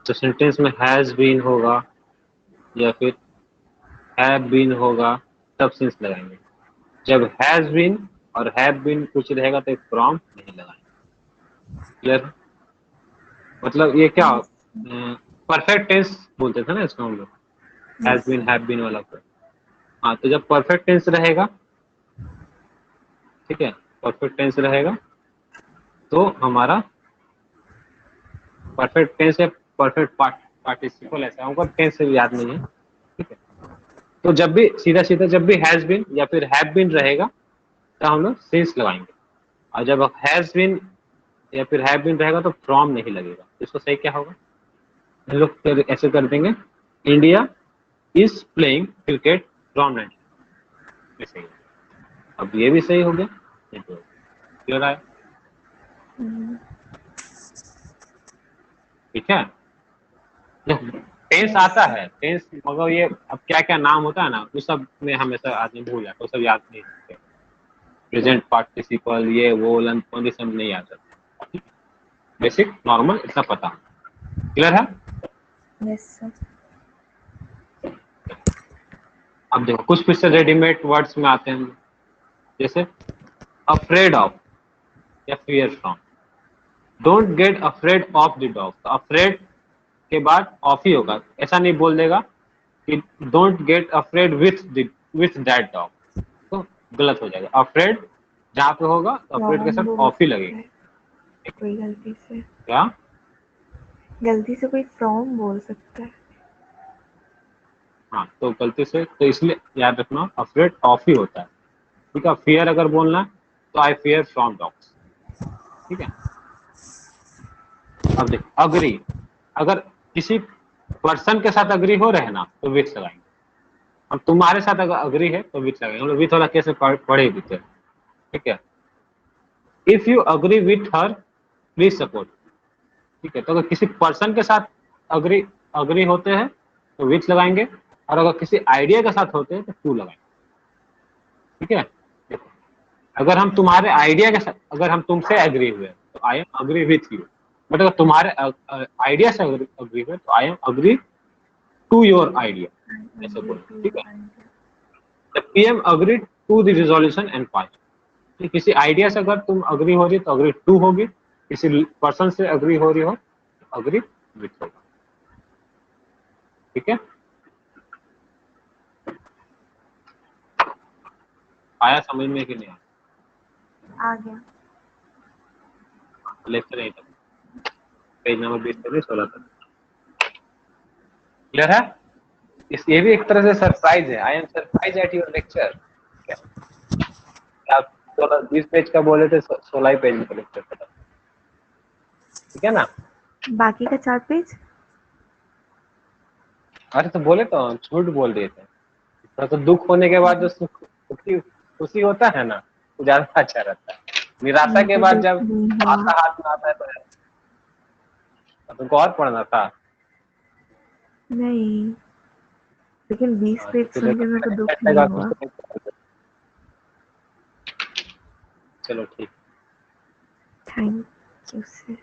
तो सेंटेंस में हैज बीन होगा या फिर हैव बीन होगा, तब सिंस लगाएंगे। जब हैज बीन और हैव बीन कुछ रहेगा तो फ्रॉम नहीं लगाएंगे। क्लियर? मतलब ये क्या, यस। परफेक्ट टेंस बोलते थे ना इसको हम लोग, has yes been sir. Have been वाला को। हाँ, तो जब परफेक्ट टेंस रहेगा, ठीक है, परफेक्ट टेंस रहेगा तो हमारा परफेक्ट टेंस है, परफेक्ट पार्टिसिपल, ऐसा हमको टेंस से याद नहीं है, ठीक है। तो जब भी सीधा सीधा जब भी हैज बीन या फिर हैव बीन रहेगा तो हम लोग सिंस लगाएंगे, और जब हैज बीन या फिर हैव बीन रहेगा तो फ्रॉम नहीं लगेगा। इसको सही क्या होगा, हम लोग फिर ऐसे कर देंगे, India is playing cricket from 90, ये सही है। अब ये भी सही हो गया, ये तो क्लियर आया, ठीक है। टेंस आता है, टेंस, मगर ये अब क्या क्या नाम होता है ना, उस सब में हमेशा आदमी भूल जाता है, वो सब याद नहीं रखते। प्रेजेंट पार्टिसिपल, ये वो लंच सब नहीं याद रखते, बेसिक नॉर्मल इतना पता। क्लियर है? Yes sir. अब देखो कुछ फिर से रेडीमेड वर्ड्स में आते हैं, जैसे अफ्रेड ऑफ या fear from. Don't get afraid of the dog, तो अफ्रेड के बाद ऑफ ही होगा, ऐसा नहीं बोल देगा कि don't get afraid with that dog, तो गलत हो जाएगा। अफ्रेड जहाँ पे होगा तो अफ्रेड के फ्रॉम साथ बोल ऑफ ही सकते लगेगा। हैं कोई गलती से। क्या? गलती से कोई फ्रॉम बोल सकता है। हाँ, तो गलती से, तो इसलिए याद रखना अफ्रेड ऑफ ही होता है, ठीक है। फियर अगर बोलना है तो आई फियर फ्रॉम डॉग्स, ठीक है। अब देखो अग्री, अगर किसी पर्सन के साथ अग्री हो रहे हैं ना तो विथ लगाएंगे। अब तुम्हारे साथ अगर अग्री है तो विथ लगाएंगे, हम लोग विथ वाला कैसे पढ़े भी थे, ठीक है। If you agree with her please support, ठीक है। तो अगर किसी पर्सन के साथ अग्री अग्री होते हैं तो विथ लगाएंगे, और अगर किसी आइडिया के साथ होते हैं तो टू लगाएंगे, ठीक है। देखो, अगर हम तुम्हारे आइडिया के साथ, अगर हम तुमसे एग्री हुए तो I am agree with you, but अगर तुम्हारे आइडिया से अग्री हुए तो I am agree to your idea, I ऐसे एग्री बोलो, टू ठीक योर है। Idea. The PM agree to the resolution and pass, किसी आइडिया से अगर तुम अग्री हो रही तो अग्री टू होगी, किसी पर्सन से अग्री हो रही हो तो अग्री विथ होगा, ठीक है। आया समझ में कि नहीं आया? आ गया। लेक्चर नहीं था, पेज नंबर 20 से 16 तक क्लियर है। ये भी एक तरह से सरप्राइज है। I am surprise at your lecture. आप 20 पेज का बोले थे, 16 ही पेज में लेक्चर खत्म। ठीक है ना। बाकी का 4 पेज अरे तो बोले तो झूठ बोल दिए थे। तो दुख होने के बाद जो सुख खुशी खुशी होता है ना, वो ज्यादा अच्छा रहता है। निराशा के मुझे बाद दुख जब नहीं हुआ। आशा हाथ में आता है तो तुमको और पढ़ना था। नहीं, लेकिन 20 हाँ, पेज तो फिर सुन के मेरे को दुख ऐसा नहीं का हुआ। चलो ठीक। Thank you sir.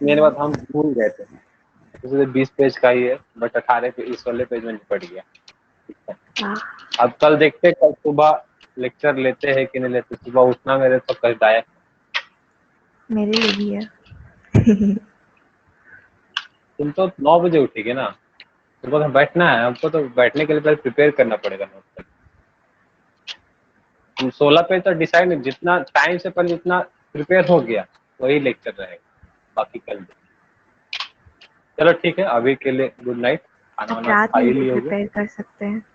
मेरे बाद हम भूल गए थे, इसलिए 20 पेज का ही है, बट 18 पे इस वाले पेज में निपट गया। वाह, अब कल देखते, कल सुबह लेक्चर लेते हैं कि नहीं लेते। सुबह उठना मेरे तो कष्टदायक। मेरे लिए भी है। तुम तो 9 बजे उठेगी ना, तुमको तो बैठना है। हमको तो बैठने के लिए पहले प्रिपेयर करना पड़ेगा नोट। तुम 16 पेज तो डिसाइड नहीं, जितना टाइम से पहले जितना प्रिपेयर हो गया वही लेक्चर रहेगा, बाकी कल देखेंगे। चलो ठीक है, अभी के लिए गुड नाइट। खाना आप वाना रात खा में ही भी लिए होगे। प्रिपेयर कर सकते हैं।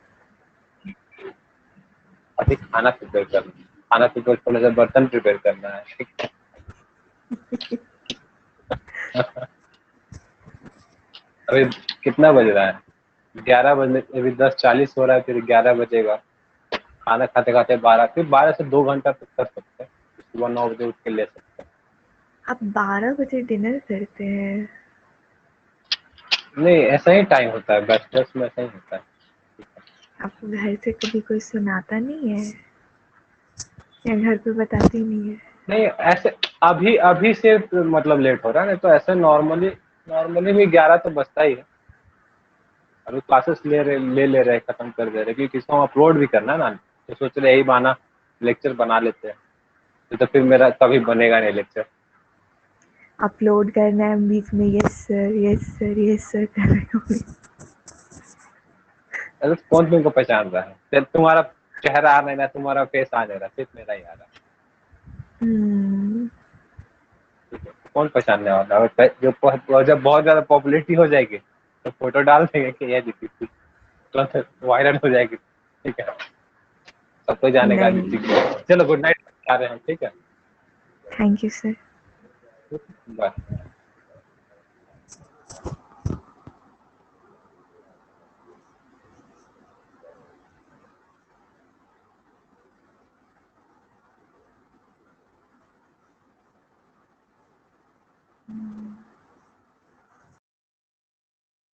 अभी खाना प्रिपेयर करना, खाना प्रिपेयर करने से बर्तन प्रिपेयर करना है। ठीक है। अभी कितना बज रहा है? 11 बजे, अभी 10:40 हो रहा है, फिर 11 बजेगा। खाना खाते खाते 12, फिर 12 से 2 घंटा तक कर सकते हैं। सुबह 9 बजे उठ के ले सकते आप 12 बजे डिनर करते हैं? हैं। नहीं, ऐसा ही टाइम होता है, बैचलर्स में ऐसा ही होता है। आपको घर से कभी कोई सुनाता नहीं है या घर पे बताते नहीं है? नहीं ऐसे, अभी अभी से मतलब लेट हो रहा है, नहीं तो ऐसे नॉर्मली नॉर्मली भी 11 तो बजता ही है। अभी क्लासेस ले रहे, खत्म कर दे रहे, क्योंकि इसको अपलोड भी करना है ना, तो सोच रहे यही बहाना लेक्चर बना लेते हैं। तो फिर मेरा कभी बनेगा नहीं लेक्चर। अपलोड करना है, बीच में yes sir yes sir yes sir कर रहे होंगे। अरे कौन तुमको पहचान रहा है? फिर तुम्हारा चेहरा आ नहीं रहा, तुम्हारा फेस आ नहीं रहा, सिर्फ मेरा ही आ रहा है। हम्म, ठीक है, कौन पहचानने वाला है? जब बहुत ज्यादा पॉपुलैरिटी हो जाएगी तो फोटो डाल देंगे कि यह जीती थी, तो वायरल हो जाएगी। ठीक है, सबको जानेगा जीती नहीं। थी। चलो गुड नाइट, आ रहे हैं। ठीक है, थैंक यू सर। बाय।